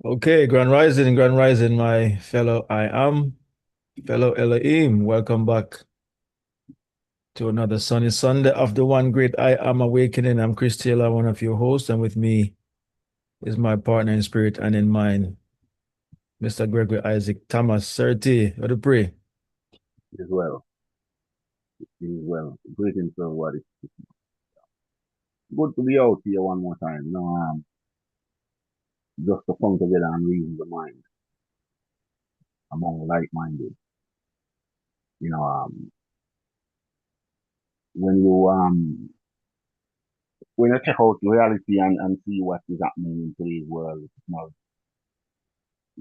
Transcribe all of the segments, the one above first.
Okay, Grand Rising, my fellow fellow Elohim. Welcome back to another sunny Sunday of the one great I am awakening. I'm Chris Taylor, one of your hosts, and with me is my partner in spirit and in mind, Mr. Gregory Isaac Thomas Surtee. What to pray? As well. Greetings to everybody. Good to be out here one more time. Just to come together and reason the mind among like-minded. You know, when you when you check out reality and see what is happening in today's world,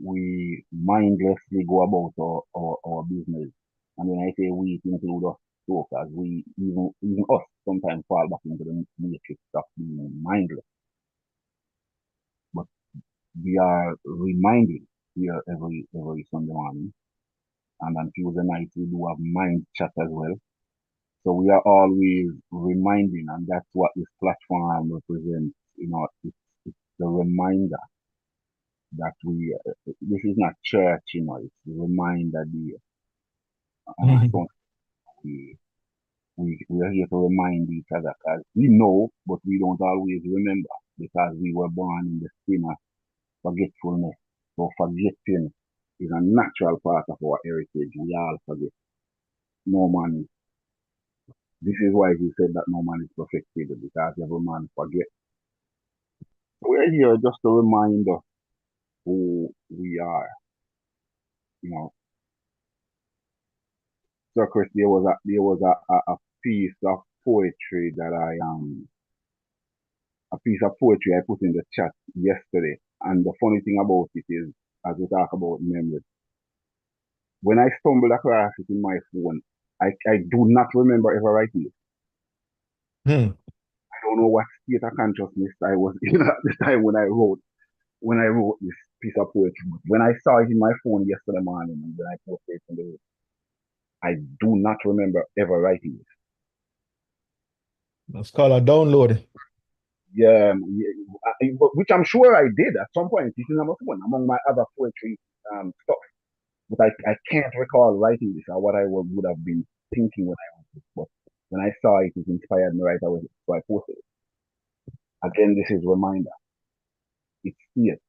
we mindlessly go about our business. And when I say we, it include us too, because we even us sometimes fall back into the matrix of being mindless. But we are reminded here every Sunday morning. And on Tuesday night we do have mind chat as well. So we are always reminding, and that's what this platform represents. It's the reminder that this is not church, it's a reminder there. So we, we are here to remind each other because we know, but we don't always remember because we were born in the sin of forgetfulness. So forgetting is a natural part of our heritage. We all forget. No man, this is why he said that no man is perfected because every man forget. We're here just to remind us who we are. You know, so Chris, there was a piece of poetry that a piece of poetry I put in the chat yesterday. And the funny thing about it is, as we talk about memory, when I stumbled across it in my phone, I do not remember ever writing it. Hmm. I don't know what state of consciousness I was in at the time when I wrote this piece of poetry. When I saw it in my phone yesterday morning and then I posted it in the I do not remember ever writing it. Let's call a download. Yeah, which I'm sure I did at some point. This is number one among my other poetry stuff. But I can't recall writing this or what I would have been thinking when I wrote this. But when I saw it, it inspired me right away. So I posted it. Again, this is a reminder. It's here.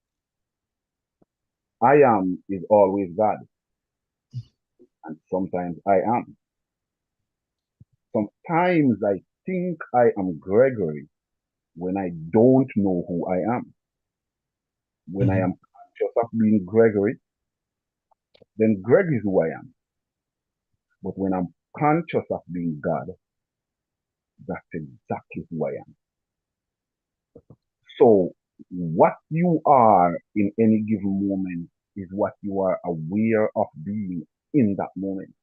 I am is always God, and sometimes I am. Sometimes I think I am Gregory when I don't know who I am. When I Mhm. am conscious of being Gregory, then Greg is who I am. But when I'm conscious of being God, that's exactly who I am. So what you are in any given moment is what you are aware of being in that moment.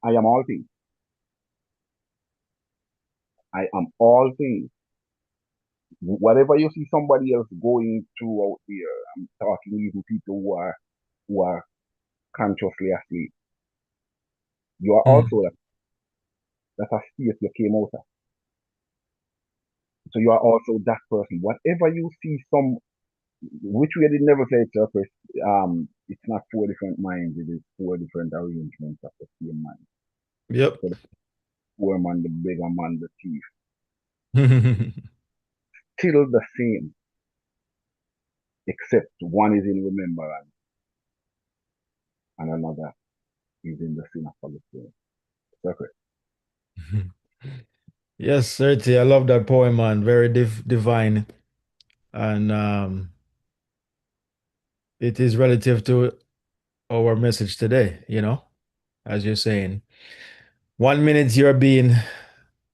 I am all things. I am all things. Whatever you see somebody else going through out there, I'm talking even people who are consciously asleep. You are Mhm. also that a state you came out of. So you are also that person. Whatever you see which we did never say surface, it's not four different minds, it is four different arrangements of the same mind. Yep. So the poor man, the bigger man, the thief, still the same, except one is in remembrance and another is in the sin of forgetfulness. Surface. Yes, certainly. I love that poem, man. Very divine. And it is relative to our message today, as you're saying. 1 minute you're being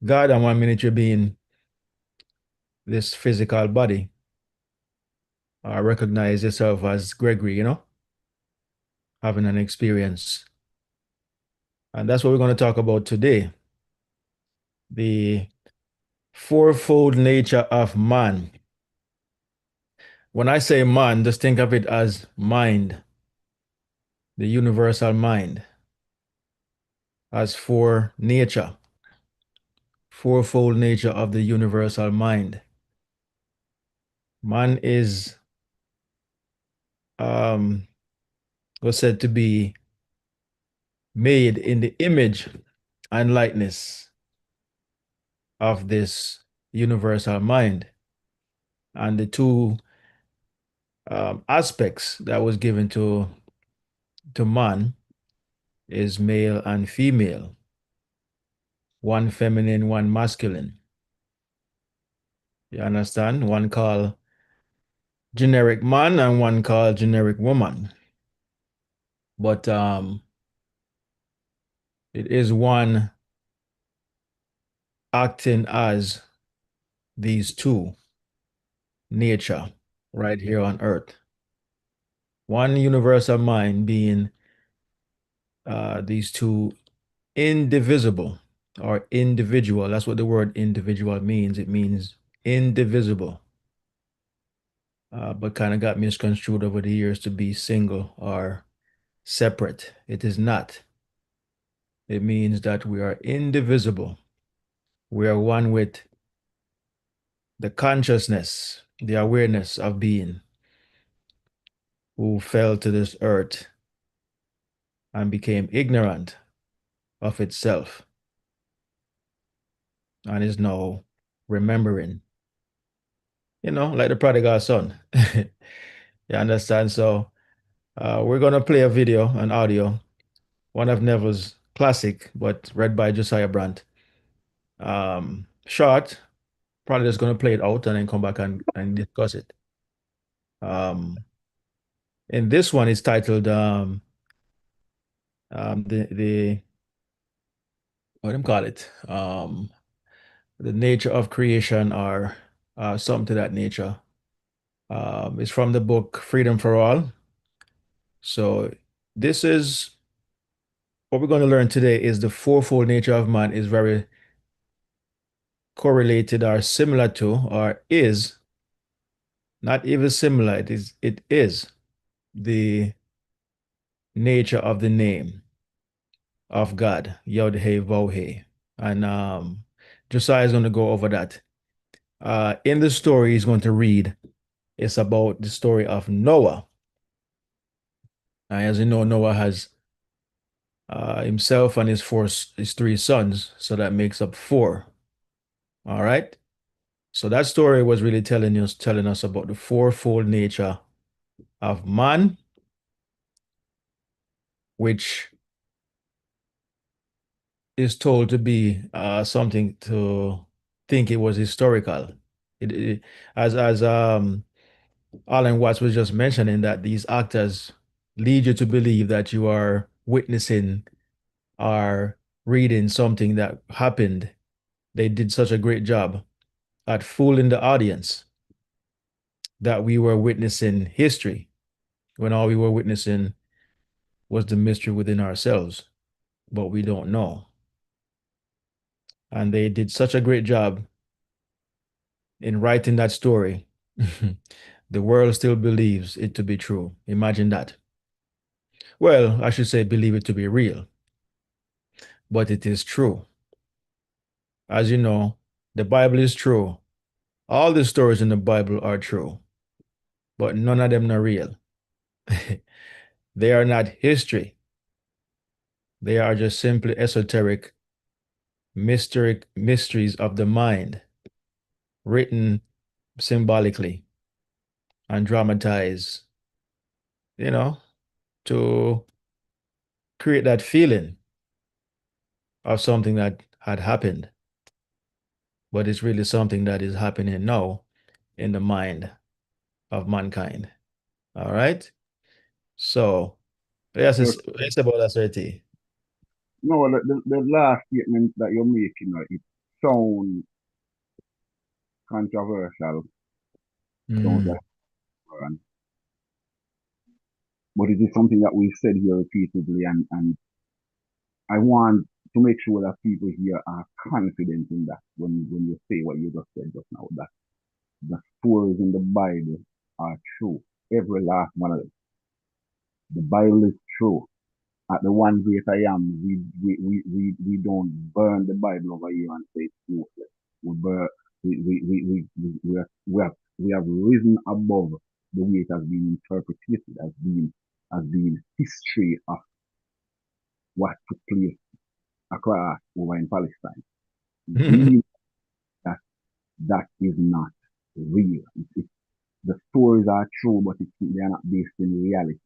God, and 1 minute you're being this physical body. Recognize yourself as Gregory, having an experience. And that's what we're going to talk about today, the fourfold nature of man. When I say man, just think of it as mind, the universal mind, as fourfold nature of the universal mind. Man is um, was said to be made in the image and likeness of this universal mind. And the two aspects that was given to man is male and female, one feminine, one masculine. You understand? One called generic man and one called generic woman. But it is one acting as these two nature right here on earth. One universal mind being these two indivisible or individual. That's what the word individual means. It means indivisible, but kind of got misconstrued over the years to be single or separate. It is not. It means that we are indivisible. We are one with the consciousness, the awareness of being who fell to this earth and became ignorant of itself and is now remembering, like the prodigal son. You understand? So we're going to play a video, an audio, one of Neville's classic, but read by Josiah Brandt. Short, probably just going to play it out and then come back and discuss it. Um, and this one is titled the what do you call it? The nature of creation or something to that nature. It's from the book Freedom for All. So this is what we're going to learn today is the fourfold nature of man is very correlated or similar to or is not even similar. It is the nature of the name of God, Yod He Vav He. And Josiah is going to go over that. In the story he's going to read, it's about the story of Noah. As you know, Noah has himself and his three sons, so that makes up four. All right. So that story was really telling us about the fourfold nature of man, which is told to be something to think it was historical. It as Alan Watts was just mentioning that these actors lead you to believe that you are witnessing or reading something that happened. They did such a great job at fooling the audience that we were witnessing history when all we were witnessing was the mystery within ourselves, but we don't know. And they did such a great job in writing that story. The world still believes it to be true. Imagine that. Well, I should say believe it to be real, but it is true. As you know, the Bible is true. All the stories in the Bible are true, but none of them are real. They are not history. They are just simply esoteric, mysteries of the mind, written symbolically and dramatized, you know, to create that feeling of something that had happened, but it's really something that is happening now in the mind of mankind. All right. So, yes, Yes. it's about that, sir T. No, the last statement that you're making, it sounds controversial, sounds Mm, like, but it is something that we've said here repeatedly, and I want to make sure that people here are confident in that when you say what you just said just now, that the stories in the Bible are true. Every last one of them. The Bible is true. At the one great I am, we don't burn the Bible over here and say it's useless. We burn we are we have risen above the way it has been interpreted as being history of what took place across over in Palestine. We that that is not real. The stories are true, but they are not based in reality.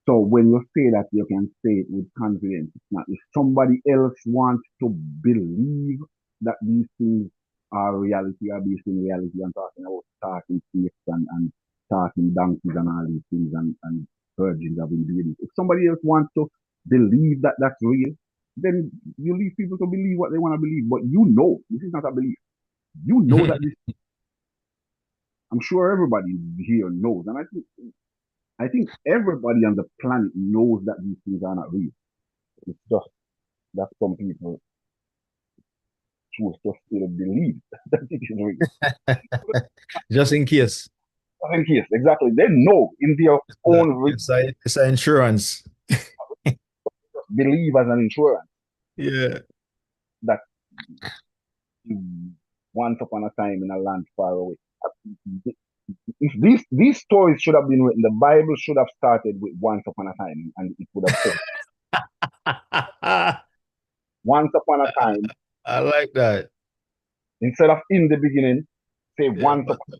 So when you say that, you can say it with confidence. It's not. If somebody else wants to believe that these things are reality, are based in reality, I'm talking about talking snakes and talking donkeys and all these things and virgins having babies. If somebody else wants to believe that that's real, then you leave people to believe what they want to believe. But you know, this is not a belief. You know that this. I'm sure everybody here knows, and I think everybody on the planet knows that these things are not real. It's just that some people choose to still believe that it is real. Just in case. In case, exactly. They know in their own It's an insurance. believe as an insurance Yeah. that once upon a time in a land far away. If these stories should have been written, the Bible should have started with once upon a time, and it would have said once upon a time I like that. instead of in the beginning. Say Yeah, once but upon.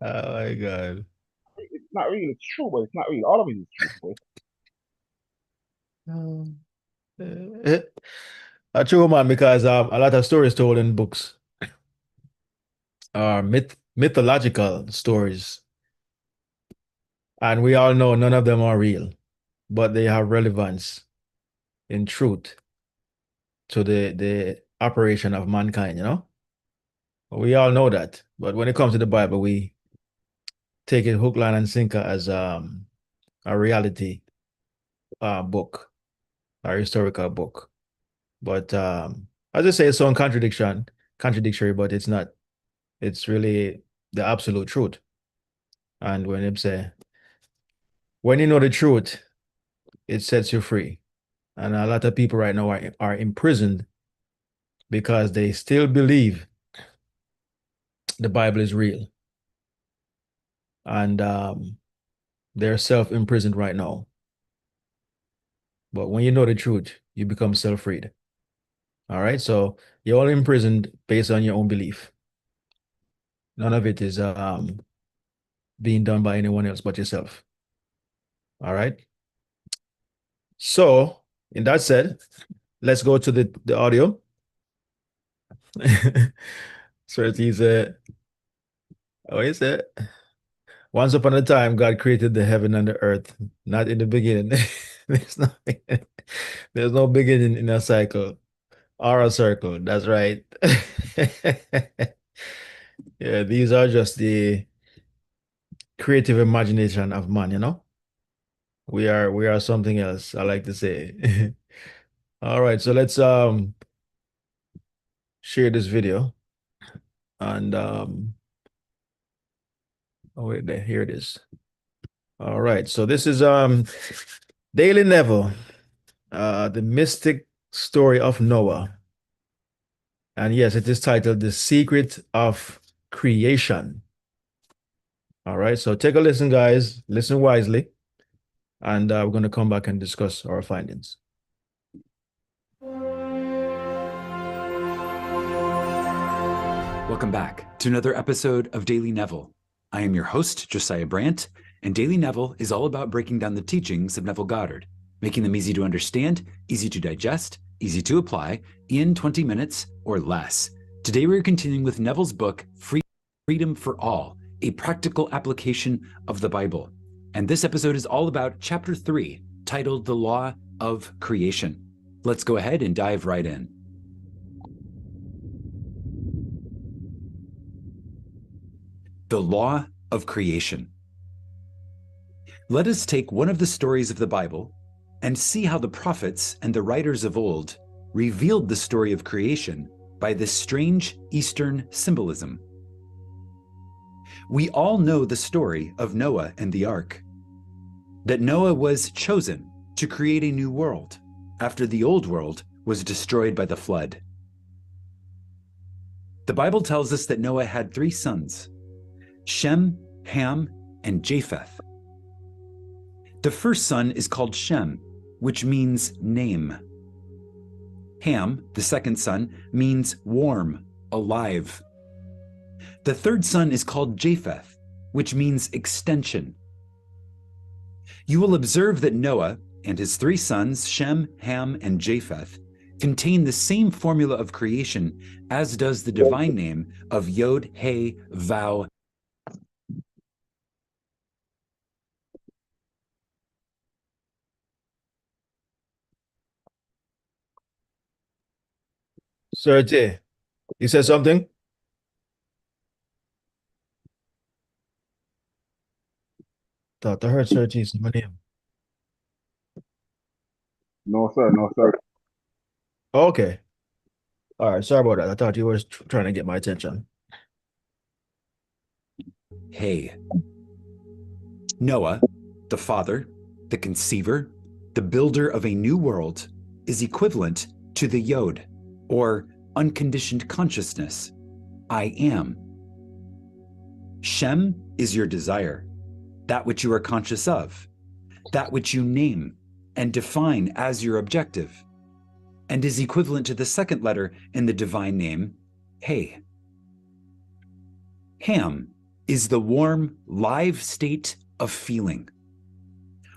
oh my God. It's not real. It's true, but it's not real. All of it is true. But Um, a true man because a lot of stories told in books are mythological stories, and we all know none of them are real, but they have relevance in truth to the operation of mankind, you know? We all know that. But when it comes to the Bible, we take it hook, line, and sinker as a reality book, a historical book. But as I say, it's some contradictory, but it's not. It's really the absolute truth. And when him say, when you know the truth, it sets you free. And a lot of people right now are imprisoned because they still believe the Bible is real. And they're self-imprisoned right now. But when you know the truth, you become self-freed. All right. So you're all imprisoned based on your own belief. None of it is being done by anyone else but yourself. All right. So, in that said, let's go to the audio. So it is what is it? Once upon a time, God created the heaven and the earth, not in the beginning. There's no, there's no beginning in a cycle or a circle. That's right. Yeah, these are just the creative imagination of man, you know? We are something else, I like to say. All right, so let's share this video and oh wait there, here it is. All right, so this is Daily Neville, the mystic story of Noah. And yes, it is titled The Secret of Creation. All right, so take a listen, guys. Listen wisely. And we're going to come back and discuss our findings. Welcome back to another episode of Daily Neville. I am your host, Josiah Brandt, and Daily Neville is all about breaking down the teachings of Neville Goddard, making them easy to understand, easy to digest, easy to apply, in 20 minutes or less. Today we're continuing with Neville's book, Freedom for All, a practical application of the Bible. And this episode is all about Chapter 3, titled The Law of Creation. Let's go ahead and dive right in. The Law of Creation. Let us take one of the stories of the Bible and see how the prophets and the writers of old revealed the story of creation by this strange Eastern symbolism. We all know the story of Noah and the ark, that Noah was chosen to create a new world after the old world was destroyed by the flood. The Bible tells us that Noah had 3 sons, Shem, Ham, and Japheth. The first son is called Shem, which means name. Ham, the second son, means warm, alive. The third son is called Japheth, which means extension. You will observe that Noah and his 3 sons, Shem, Ham, and Japheth, contain the same formula of creation as does the divine name of Yod, He, Vav. Sergey, you said something? Thought I heard Sergey say my name. No, sir. No, sir. Okay. All right. Sorry about that. I thought you were trying to get my attention. He. Noah, the father, the conceiver, the builder of a new world, is equivalent to the Yod, or unconditioned consciousness, I am. Shem is your desire, that which you are conscious of, that which you name and define as your objective, and is equivalent to the second letter in the divine name, He. Ham is the warm, live state of feeling,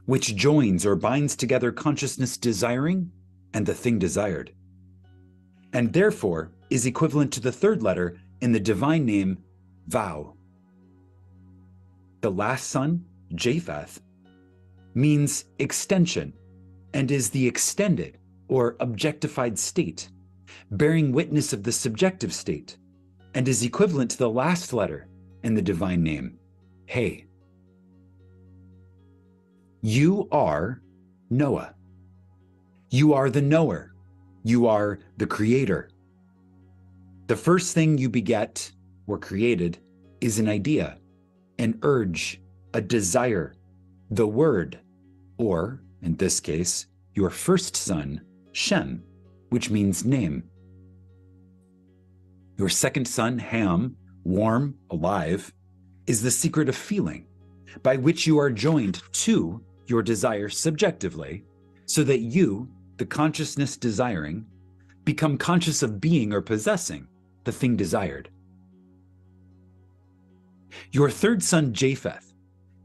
which joins or binds together consciousness desiring and the thing desired, and therefore is equivalent to the third letter in the divine name, Vav. The last son, Japheth, means extension and is the extended or objectified state, bearing witness of the subjective state, and is equivalent to the last letter in the divine name, He. You are Noah. You are the knower. You are the creator. The first thing you beget or created is an idea, an urge, a desire, the word, or, in this case, your first son, Shem, which means name. Your second son, Ham, warm, alive, is the secret of feeling, by which you are joined to your desire subjectively, so that you, the consciousness desiring, become conscious of being or possessing the thing desired. Your third son, Japheth,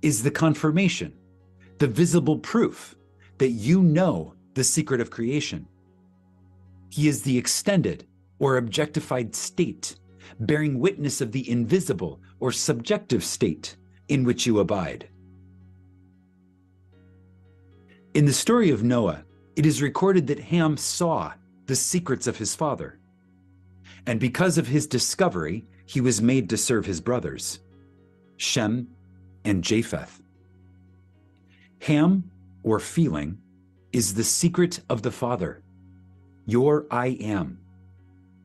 is the confirmation, the visible proof that you know the secret of creation. He is the extended or objectified state, bearing witness of the invisible or subjective state in which you abide. In the story of Noah, it is recorded that Ham saw the secrets of his father, and because of his discovery, he was made to serve his brothers, Shem and Japheth. Ham, or feeling, is the secret of the Father, your I am,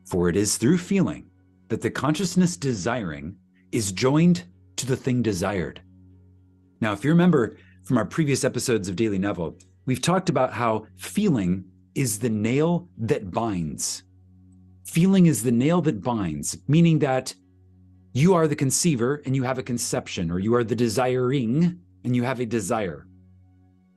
for it is through feeling that the consciousness desiring is joined to the thing desired. Now, if you remember from our previous episodes of Daily Neville, we've talked about how feeling is the nail that binds. Feeling is the nail that binds, meaning that you are the conceiver and you have a conception, or you are the desiring and you have a desire.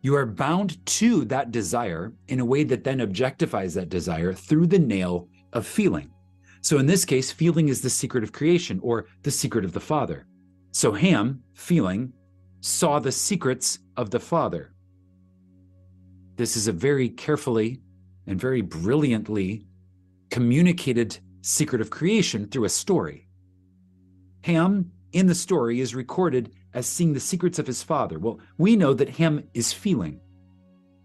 You are bound to that desire in a way that then objectifies that desire through the nail of feeling. So in this case, feeling is the secret of creation, or the secret of the Father. So Ham, feeling, saw the secrets of the Father. This is a very carefully and very brilliantly communicated secret of creation through a story. Ham, in the story, is recorded as seeing the secrets of his father. Well, we know that Ham is feeling.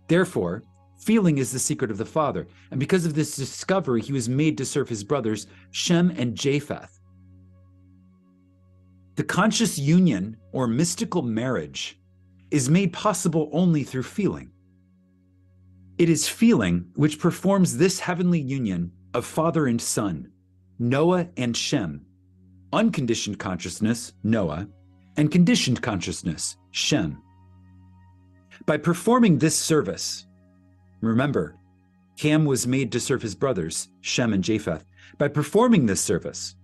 Therefore, feeling is the secret of the Father. And because of this discovery, he was made to serve his brothers, Shem and Japheth. The conscious union, or mystical marriage, is made possible only through feeling. It is feeling which performs this heavenly union of father and son, Noah and Shem, unconditioned consciousness, Noah, and conditioned consciousness, Shem. By performing this service, remember, Ham was made to serve his brothers, Shem and Japheth. By performing this service,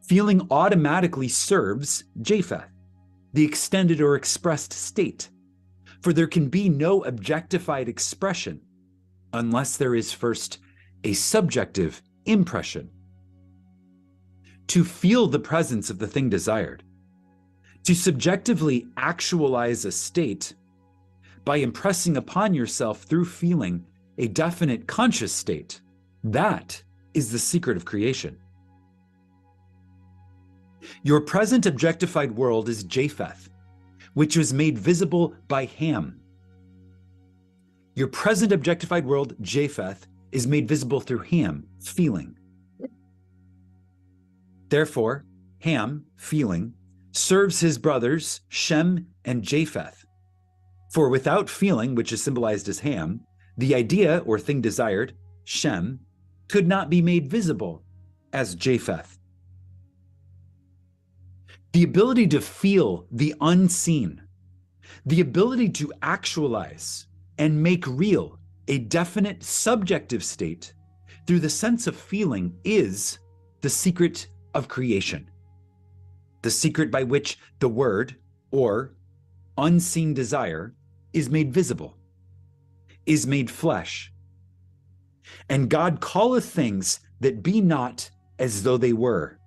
Feeling automatically serves Japheth, the extended or expressed state, for there can be no objectified expression unless there is first a subjective impression. To feel the presence of the thing desired, to subjectively actualize a state by impressing upon yourself through feeling a definite conscious state, that is the secret of creation. Your present objectified world is Japheth, which was made visible by Ham. Your present objectified world, Japheth, is made visible through Ham, feeling. Therefore, Ham, feeling, serves his brothers, Shem and Japheth. For without feeling, which is symbolized as Ham, the idea or thing desired, Shem, could not be made visible as Japheth. The ability to feel the unseen, the ability to actualize and make real a definite subjective state through the sense of feeling is the secret of creation. The secret by which the word or unseen desire is made visible, is made flesh. And God calleth things that be not as though they were.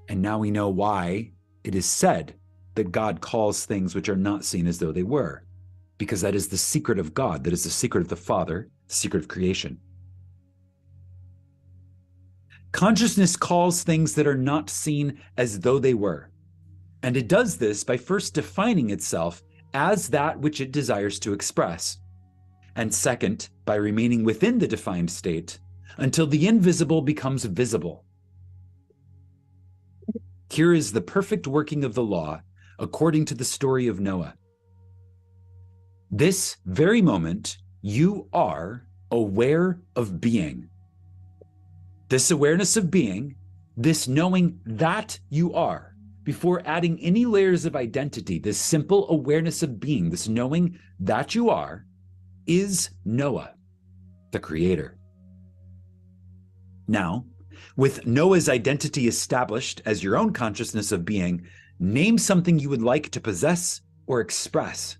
And now we know why it is said that God calls things which are not seen as though they were, because that is the secret of God, that is the secret of the Father, the secret of creation. Consciousness calls things that are not seen as though they were, and it does this by first defining itself as that which it desires to express, and second, by remaining within the defined state until the invisible becomes visible. Here is the perfect working of the law according to the story of Noah. This very moment, you are aware of being. This awareness of being, this knowing that you are, before adding any layers of identity, this simple awareness of being, this knowing that you are, is Noah, the creator. Now, with Noah's identity established as your own consciousness of being, name something you would like to possess or express.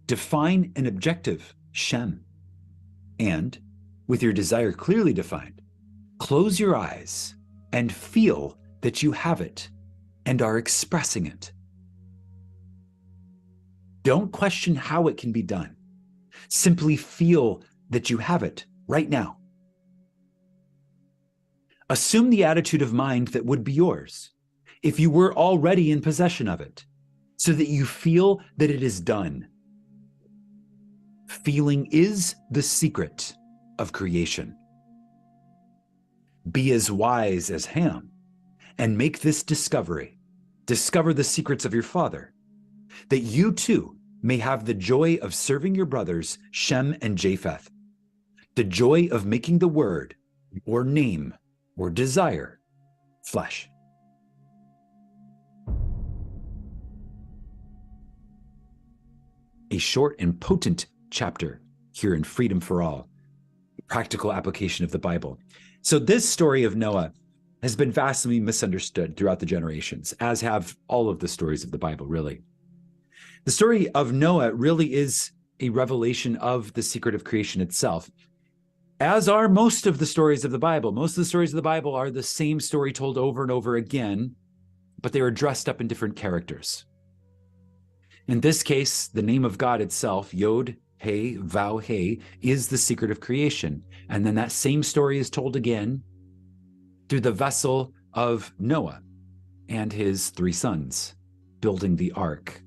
Define an objective, Shem. And, with your desire clearly defined, close your eyes and feel that you have it and are expressing it. Don't question how it can be done. Simply feel that you have it right now. Assume the attitude of mind that would be yours if you were already in possession of it, so that you feel that it is done. Feeling is the secret of creation. Be as wise as Ham and make this discovery. Discover the secrets of your Father, that you too may have the joy of serving your brothers, Shem and Japheth, the joy of making the word or name or desire flesh. A short and potent chapter here in Freedom for All, practical application of the Bible. So this story of Noah has been vastly misunderstood throughout the generations, as have all of the stories of the Bible, really. The story of Noah really is a revelation of the secret of creation itself, as are most of the stories of the Bible. Most of the stories of the Bible are the same story told over and over again, but they are dressed up in different characters. In this case, the name of God itself, Yod, He, Vau, He, is the secret of creation. And then that same story is told again through the vessel of Noah and his 3 sons building the ark.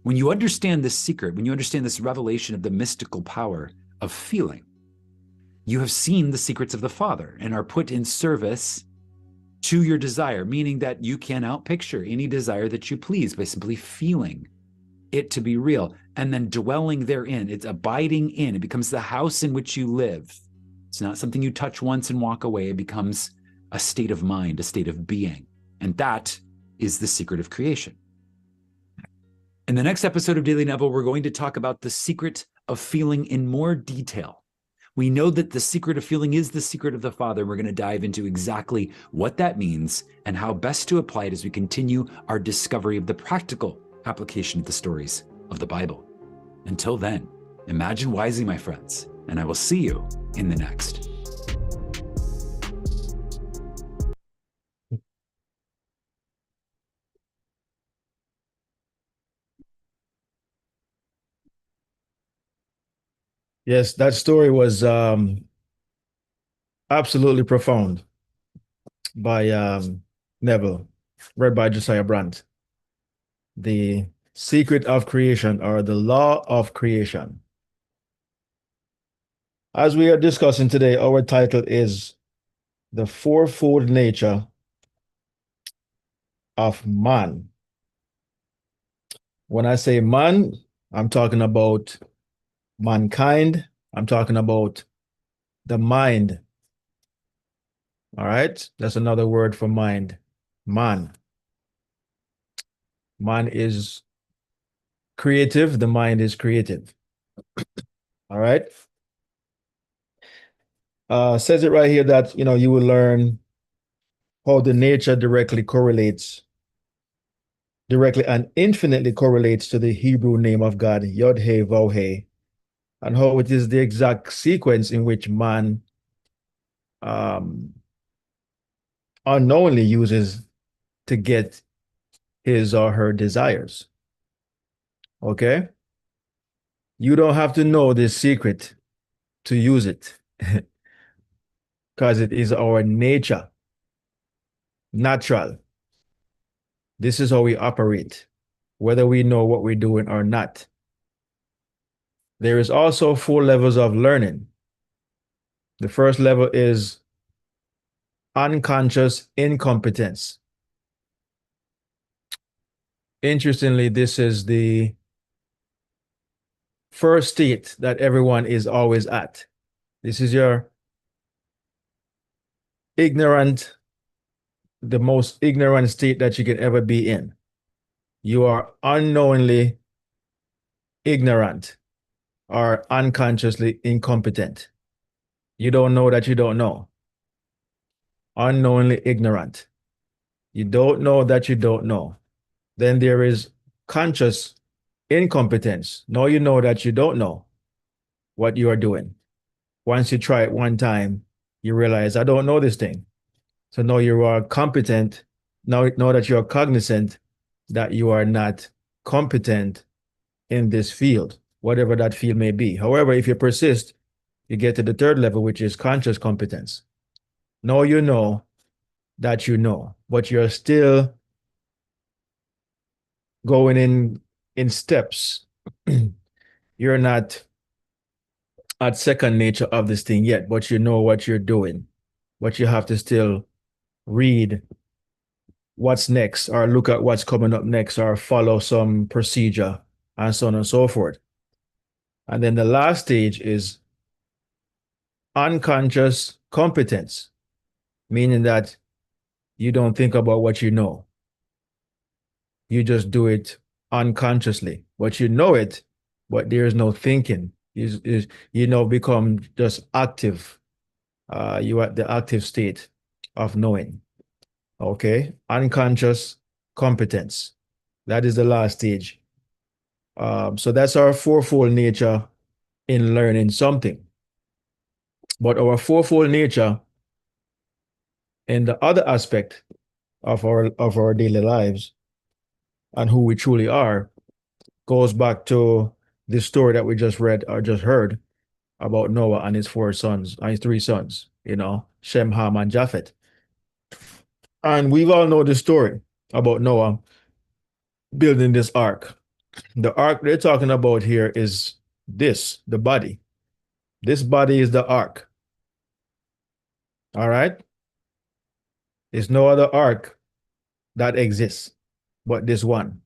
When you understand this secret, when you understand this revelation of the mystical power of feeling, you have seen the secrets of the Father and are put in service to your desire, meaning that you can outpicture any desire that you please by simply feeling it to be real and then dwelling therein. It's abiding in. It becomes the house in which you live. It's not something you touch once and walk away. It becomes a state of mind, a state of being. And that is the secret of creation. In the next episode of Daily Neville, we're going to talk about the secret of feeling in more detail. We know that the secret of feeling is the secret of the Father. We're going to dive into exactly what that means and how best to apply it as we continue our discovery of the practical application of the stories of the Bible. Until then, imagine wisely, my friends, and I will see you in the next. Yes, that story was absolutely profound by Neville, read by Josiah Brandt. The secret of creation, or the law of creation. As we are discussing today, our title is The Fourfold Nature of Man. When I say man, I'm talking about mankind. I'm talking about the mind. All right? That's another word for mind. Man. Man is creative. The mind is creative. All right? Says it right here that, you will learn how the nature directly and infinitely correlates to the Hebrew name of God, Yod He Vav He, and how it is the exact sequence in which man unknowingly uses to get his or her desires. Okay? You don't have to know this secret to use it because it is our nature, natural. This is how we operate, whether we know what we're doing or not. There is also 4 levels of learning. The first level is unconscious incompetence. Interestingly, this is the first state that everyone is always at. This is your ignorant, the most ignorant state that you can ever be in. You are unknowingly ignorant or unconsciously incompetent. You don't know that you don't know. Unknowingly ignorant. You don't know that you don't know. Then there is conscious incompetence. Now you know that you don't know what you are doing. Once you try it one time, you realize, I don't know this thing. So now you are competent. Now that you're cognizant that you are not competent in this field, whatever that field may be. However, if you persist, you get to the third level, which is conscious competence. Now you know that you know, but you're still going in steps. You're not at second nature of this thing yet, but you know what you're doing. But you have to still read what's next, or look at what's coming up next, or follow some procedure, and so on and so forth. And then the last stage is unconscious competence, meaning that you don't think about what you know. You just do it unconsciously, but you know it, but there is no thinking. Become just active. You are at the active state of knowing. Okay, unconscious competence. That is the last stage. So that's our fourfold nature in learning something. But our fourfold nature in the other aspect of our daily lives and who we truly are goes back to the story that we just read or just heard about Noah and his 4 sons, and his 3 sons, Shem, Ham, and Japheth. And we all know the story about Noah building this ark. The ark they're talking about here is the body. This body is the ark. All right? There's no other ark that exists but this one.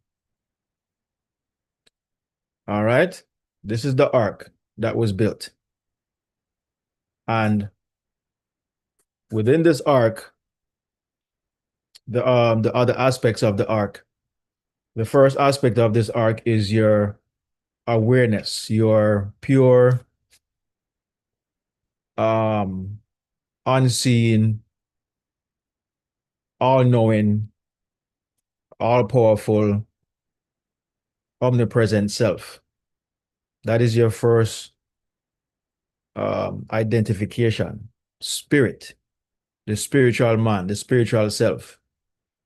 All right? This is the ark that was built. And within this ark, the other aspects of the ark. The first aspect of this ark is your awareness, your pure unseen, all-knowing, all-powerful, omnipresent self. That is your first identification. Spirit, the spiritual man, the spiritual self.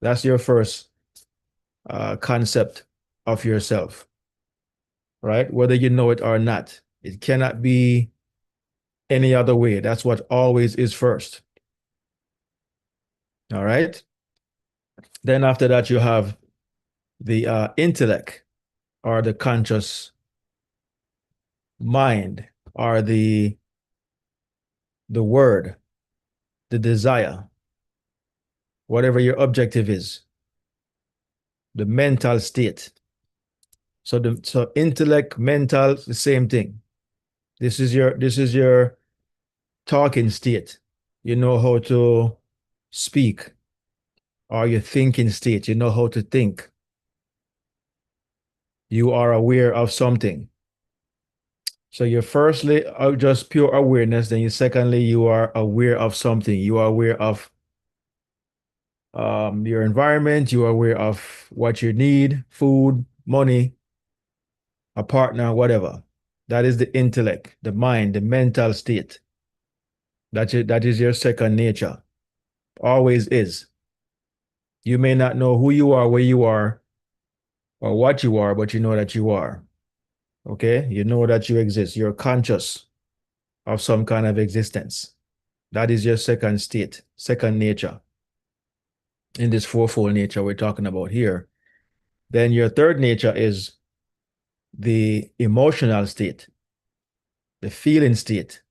That's your first concept of yourself, right? Whether you know it or not. It cannot be any other way. That's what always is first. All right. Then after that, you have the intellect or the conscious mind or the word, the desire, whatever your objective is, the mental state. So intellect, mental, the same thing. This is your talking state. You know how to speak, or your thinking state. You know how to think. You are aware of something. So you firstly are just pure awareness. Then you secondly, you are aware of something. You are aware of your environment. You are aware of what you need, food, money, a partner, whatever. That is the intellect, the mind, the mental state. That is your second nature. Always is. You may not know who you are, where you are, or what you are, but you know that you are. Okay? You know that you exist. You're conscious of some kind of existence. That is your second state, second nature in this fourfold nature we're talking about here. Then your third nature is the emotional state, the feeling state,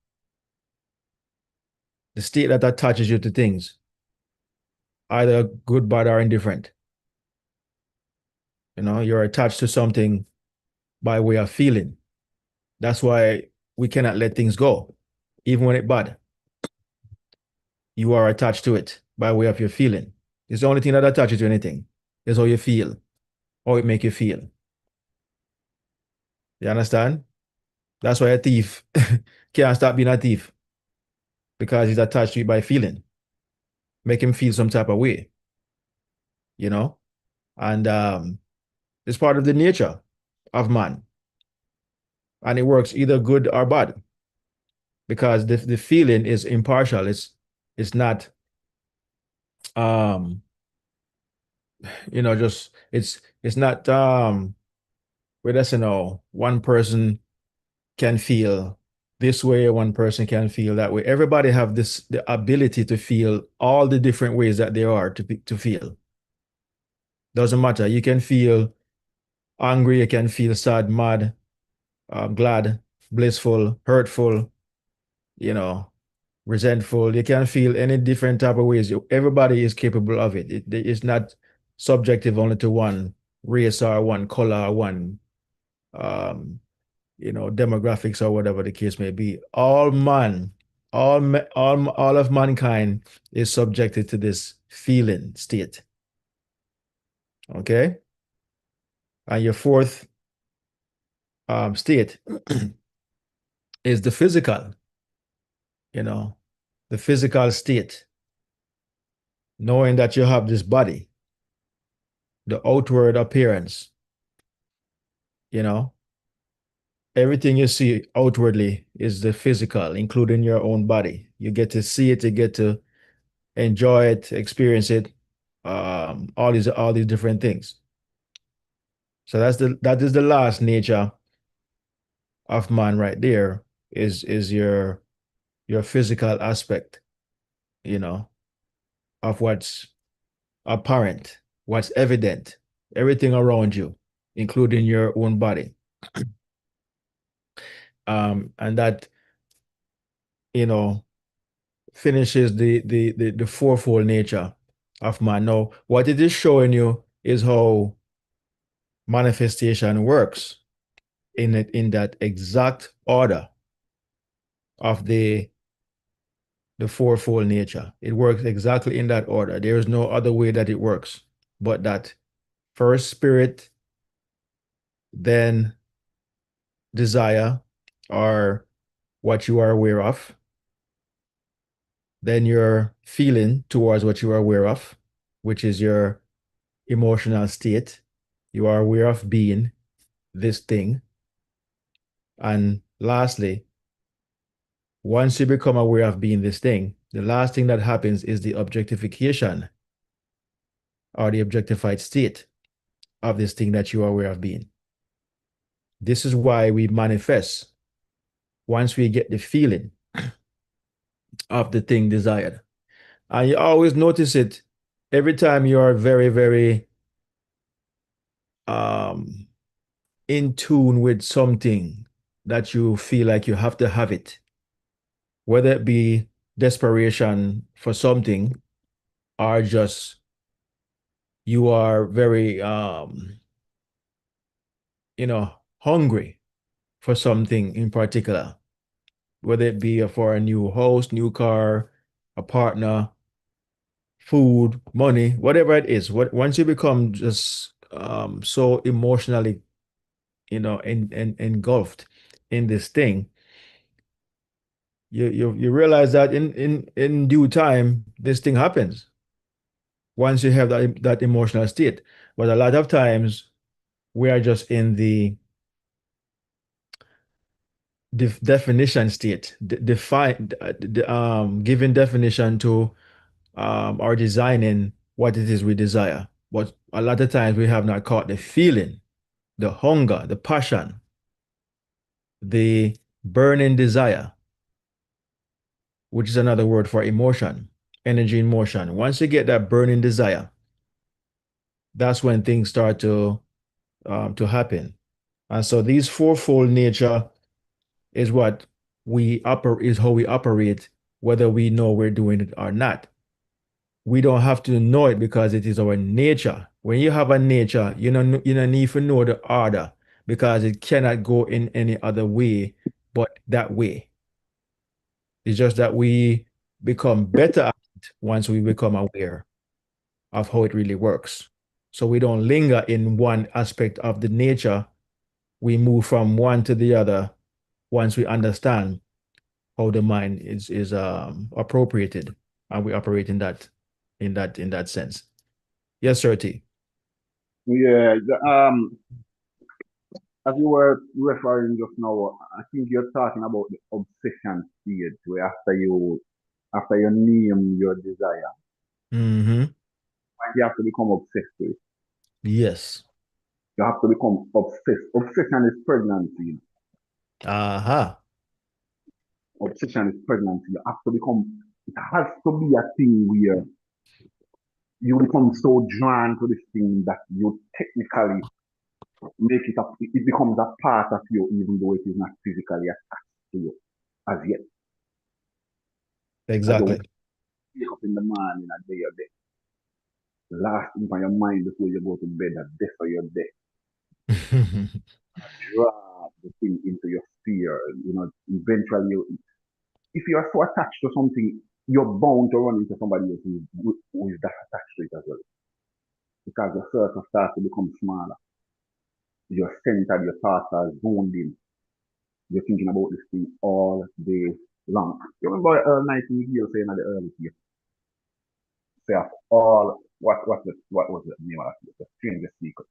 the state that attaches you to things, either good, bad, or indifferent. You know, you're attached to something by way of feeling. That's why we cannot let things go, even when it's bad. You are attached to it by way of your feeling. It's the only thing that attaches to anything. Is how you feel, how it make you feel. You understand? That's why a thief can't stop being a thief because he's attached to it by feeling. Make him feel some type of way, you know? And it's part of the nature of man. And it works either good or bad because the feeling is impartial. It's not um just it's not where that's one person can feel this way, one person can feel that way. Everybody have the ability to feel all the different ways that there are to feel. Doesn't matter. You can feel angry, you can feel sad, mad, glad, blissful, hurtful, you know, resentful. You can feel any different type of ways. Everybody is capable of it. It's not subjective only to one race or one color or one um, demographics or whatever the case may be. All man, all of mankind is subjected to this feeling state. Okay? And your fourth state is the physical, the physical state, knowing that you have this body, the outward appearance, you know, everything you see outwardly is the physical, including your own body. You get to see it, you get to enjoy it, experience it, all these different things. So that is the last nature of man right there, is your physical aspect, you know, of what's apparent, what's evident, everything around you, including your own body. And that, you know, finishes the fourfold nature of man. Now, what it is showing you is how manifestation works in that exact order of the fourfold nature. It works exactly in that order. There is no other way that it works, but that first spirit, then desire, or what you are aware of, then your feeling towards what you are aware of, which is your emotional state. You are aware of being this thing. And lastly, once you become aware of being this thing, the last thing that happens is the objectification or the objectified state of this thing that you are aware of being. This is why we manifest once we get the feeling of the thing desired. And you always notice it every time you are very, very um, in tune with something that you feel like you have to have it, whether it be desperation for something or just you are very hungry for something in particular, whether it be for a new house, new car, a partner, food, money, whatever it is. Once you become just so emotionally, engulfed in this thing, you realize that in due time, this thing happens once you have that emotional state. But a lot of times we are just in the definition state, giving definition to or designing what it is we desire. But a lot of times we have not caught the feeling, the hunger, the passion, the burning desire, which is another word for emotion, energy in motion. Once you get that burning desire, that's when things start to happen. And so these fourfold nature is what we operate is how we operate, whether we know we're doing it or not. We don't have to know it because it is our nature. When you have a nature, you don't need to know the order because it cannot go in any other way but that way. It's just that we become better at it once we become aware of how it really works. So we don't linger in one aspect of the nature. We move from one to the other once we understand how the mind is appropriated and we operate in that sense. Yes, sir, T. Yeah, as you were referring just now, I think you're talking about the obsession stage where after you name your desire, Mm-hmm. you have to become obsessed with it. Yes. You have to become obsessed. Obsession is pregnancy. Aha. Obsession is pregnancy. You have to become. It has to be a thing where you become so drawn to this thing that you technically make it up. It becomes a part of you, even though it is not physically attached to you as yet. As you Exactly. wake up in the morning and day your day. The last thing on your mind before you go to bed, that death for your day. Drop the thing into your sphere. Eventually, if you are so attached to something, you're bound to run into somebody else who is that attached to it as well. Because your circle starts to become smaller. You're centered, your thoughts are zoned in. You're thinking about this thing all day long. You remember Nightingale saying at the early year, say of all what was the name of that? The strangest secret.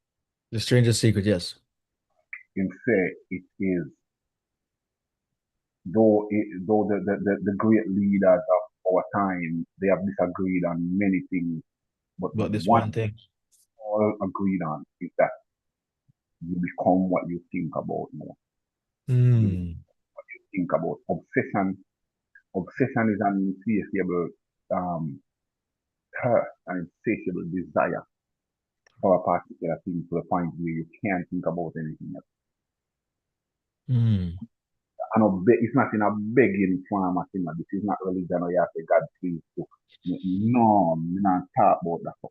The strangest secret, yes. In say it is though the great leaders of our time they have disagreed on many things, but the About this one one thing. all agreed on is that you become what you think about more. You Mm. think about obsession. Obsession is an insatiable um, thirst, an insatiable desire for a particular thing to the point where you can't think about anything else. Mm. And it's not in a begging form. This is not religion or you have to God please to. No, I'm not talking about that.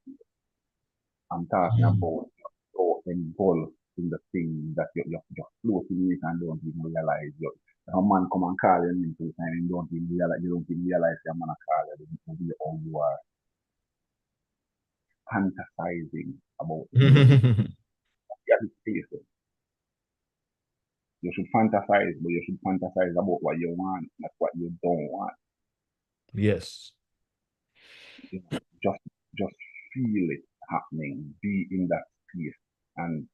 I'm talking Mm. about so involved in the thing that you're floating in it and don't even realize you. A man come and call you into it and you don't even realize you're gonna call you because all you are fantasizing about it. Yeah, it's crazy. You should fantasize, but you should fantasize about what you want, not what you don't want. Yes. You know, just feel it happening, be in that space. And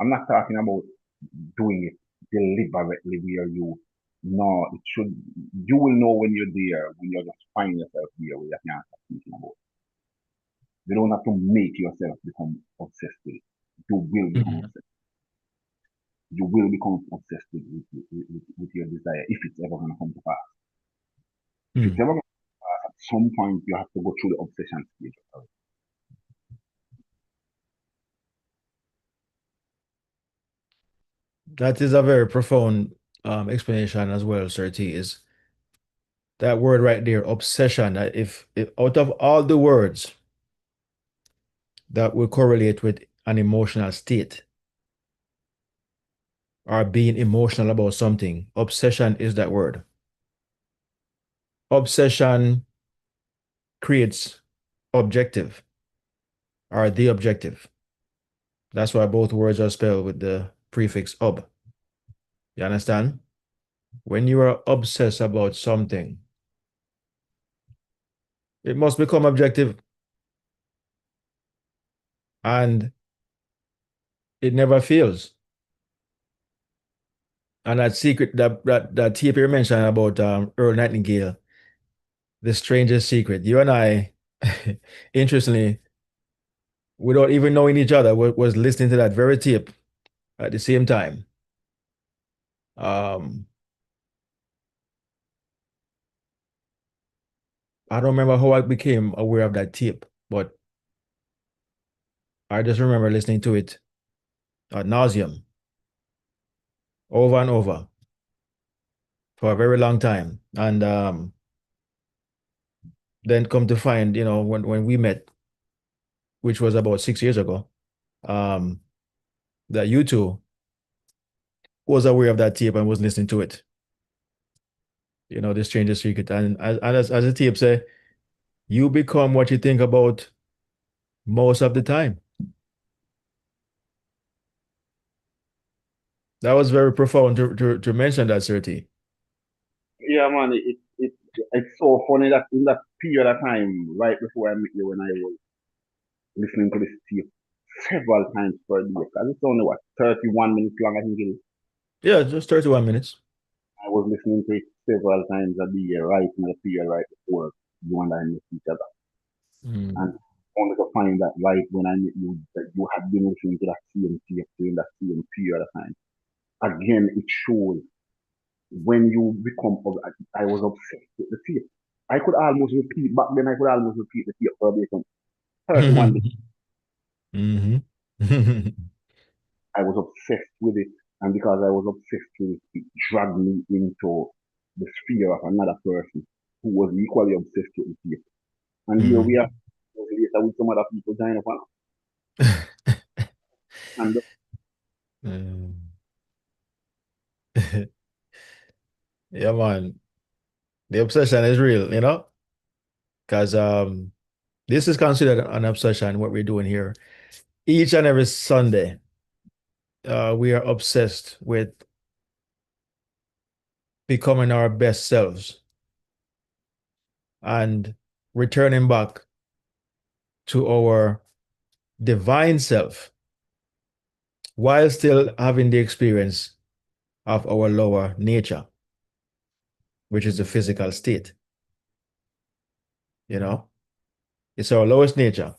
I'm not talking about doing it deliberately where you no, it should you will know when you're there, when you're just find yourself there where you can't stop thinking about it. You don't have to make yourself become obsessed with it. You will become Mhm. obsessed. You will become obsessed with your desire if it's ever gonna come to pass. If it's Mm. ever gonna pass, at some point you have to go through the obsession stage. That is a very profound explanation as well, Sir T. Is that word right there, obsession? That if out of all the words that will correlate with an emotional state or being emotional about something, obsession is that word. Obsession creates objective or the objective. That's why both words are spelled with the prefix ob. You understand? When you are obsessed about something, it must become objective, and it never fails. And that secret, that tape you mentioned about Earl Nightingale, the strangest secret. You and I, interestingly, without even knowing each other, was listening to that very tape at the same time. Um, I don't remember how I became aware of that tape, but I just remember listening to it ad nauseum, over and over for a very long time. And then come to find, when we met, which was about 6 years ago, um, that you two was aware of that tape and was listening to it. The strangest secret. And as the tape say, you become what you think about most of the time. That was very profound to mention that, Sir T. Yeah, man, it's so funny that in that period of time, right before I met you, when I was listening to this tape several times per day, because it's only what 31 minutes long, I think it is. Yeah, just 31 minutes. I was listening to it several times a day, right in the period right before you and I met each other, Mm. and only to find that right when I met you, that you had been listening to that same tape during that same period of time. Again, it shows when you become, I was obsessed with the tape. I could almost repeat back then. I could almost repeat the tape verbatim. 31 days. Hmm. I was obsessed with it, and because I was obsessed with it, it dragged me into the sphere of another person who was equally obsessed with the tape. And here we are later with some other people joining up on us. And Yeah, man. The obsession is real, because this is considered an obsession, what we're doing here. Each and every Sunday, we are obsessed with becoming our best selves and returning back to our divine self while still having the experience of our lower nature, which is the physical state. You know, it's our lowest nature.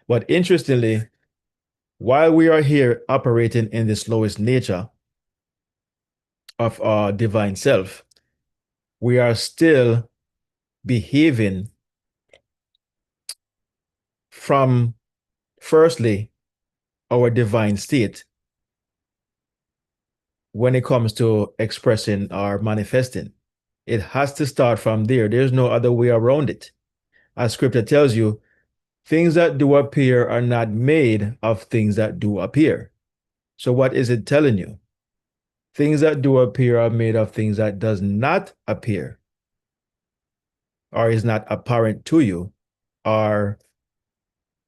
But interestingly, while we are here operating in this lowest nature of our divine self, we are still behaving from, firstly, our divine state when it comes to expressing or manifesting. It has to start from there. There's no other way around it. As scripture tells you, things that do appear are not made of things that do appear. So what is it telling you? Things that do appear are made of things that does not appear or is not apparent to you or,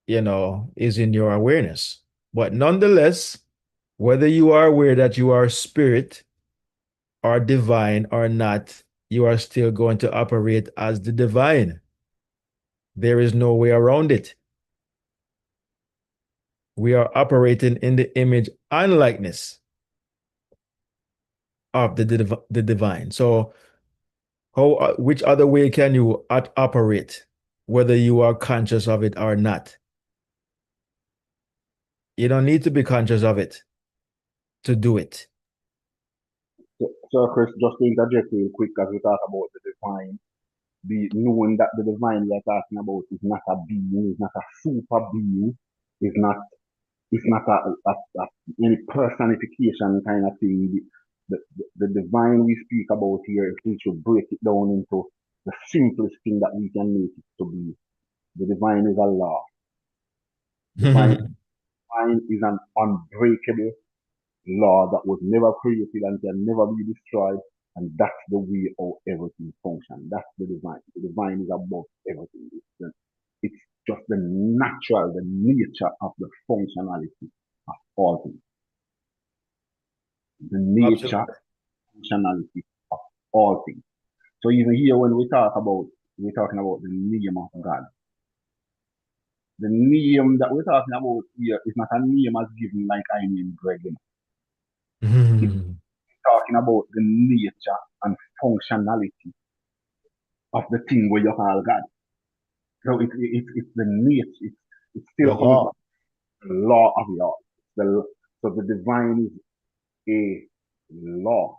is in your awareness. But nonetheless, whether you are aware that you are spirit or divine or not, you are still going to operate as the divine. There is no way around it. We are operating in the image and likeness of the divine. So which other way can you operate, whether you are conscious of it or not? You don't need to be conscious of it to do it. So, Chris, just to interject real quick as we talk about the divine, knowing that the divine we are talking about is not a being, is not a super being, is not it's not any personification kind of thing. The divine we speak about here, if we should break it down into the simplest thing that we can make it to be, the divine is a law. Divine is an unbreakable law that was never created and can never be destroyed. And that's the way how everything functions. That's the divine. The divine is above everything. It's just the natural, the nature of the functionality of all things. The nature, Absolutely. functionality of all things. So even here when we're talking about the name of God. The name that we're talking about here is not a name as given like I name Greg. It's talking about the nature and functionality of the thing where you call God. So it's the nature, it's The still coming law. from the law of the art. So the divine is a law.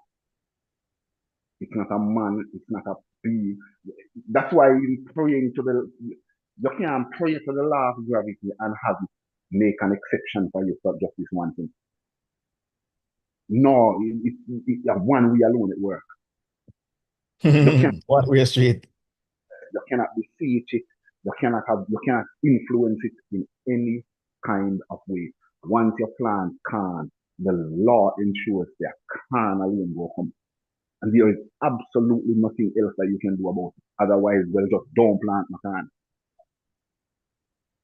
It's not a man, it's not a being. That's why you praying to you can't pray to the law of gravity and have it make an exception for you for just this one thing. No, one way alone it works. You can't What way street? you cannot beseech it, you cannot influence it in any kind of way. Once your plan can, the law ensures that can alone will come. And there is absolutely nothing else that you can do about it. Otherwise, well, just don't plant my can.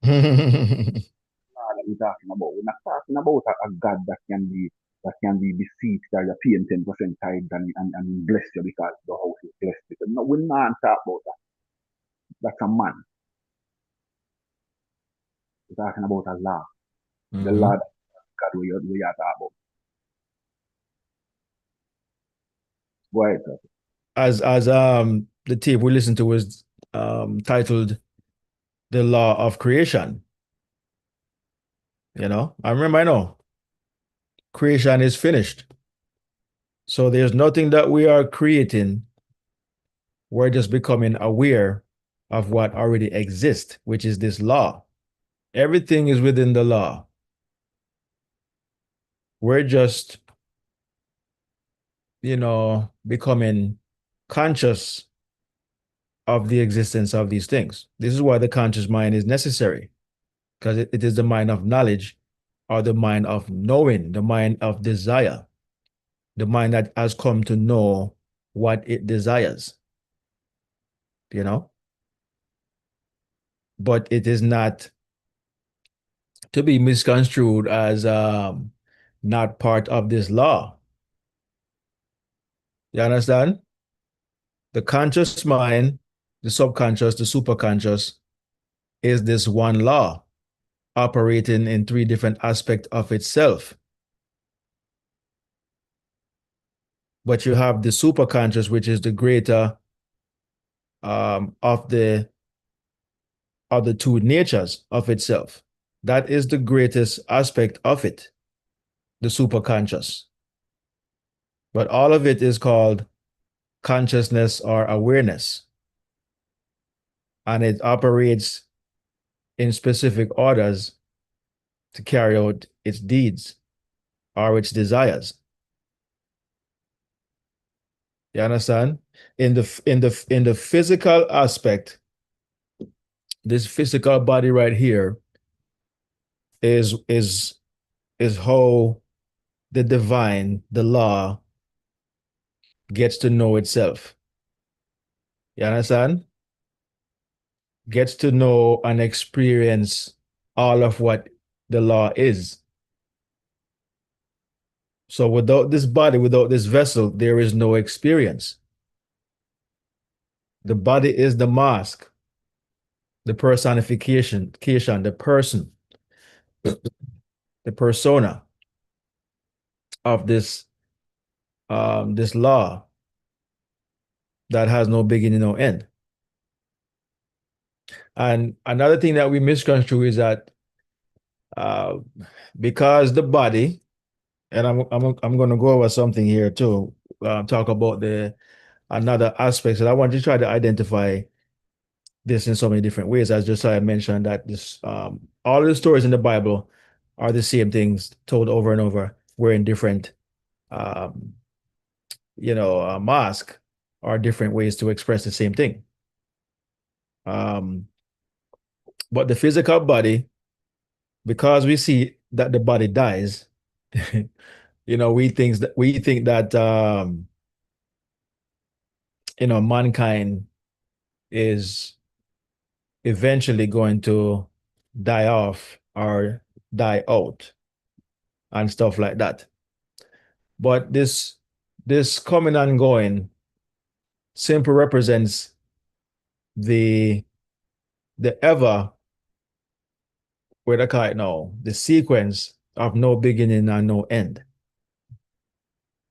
That we're talking about. We're not talking about a God that can be beseeched or you're paying 10% tithe and bless you because the house is blessed. No, we're not talking about that. That's a man. We're talking about a law. The law that God we are talking about. Go ahead, sir. As the tape we listened to was titled The Law of Creation. I know creation is finished. So there's nothing that we are creating. We're just becoming aware of what already exists, which is this law. Everything is within the law. We're just, becoming conscious of the existence of these things. This is why the conscious mind is necessary, because it is the mind of knowledge or the mind of knowing, the mind of desire, the mind that has come to know what it desires, you know? But it is not to be misconstrued as not part of this law. You understand? The conscious mind, the subconscious, the superconscious is this one law operating in three different aspects of itself. But you have the superconscious, which is the greater of the two natures of itself. That is the greatest aspect of it, the superconscious. But all of it is called consciousness or awareness. And it operates in specific orders to carry out its deeds or its desires. You understand? In the physical aspect, this physical body right here is how the divine, the law, gets to know itself. You understand? Gets to know and experience all of what the law is. So without this body, without this vessel, there is no experience. The body is the mask, the personification, the person, the persona of this law that has no beginning, no end. And another thing that we misconstrue is that uh, because the body, and I'm going to go over something here too, talk about the another aspect. So I want to try to identify this in so many different ways. As Josiah mentioned, that this all the stories in the Bible are the same things told over and over. We're in different, um, mask are different ways to express the same thing. Um, but the physical body, because we see that the body dies, we think that mankind is eventually going to die off or die out and stuff like that. But this coming and going simply represents the ever, what I call it now, the sequence of no beginning and no end.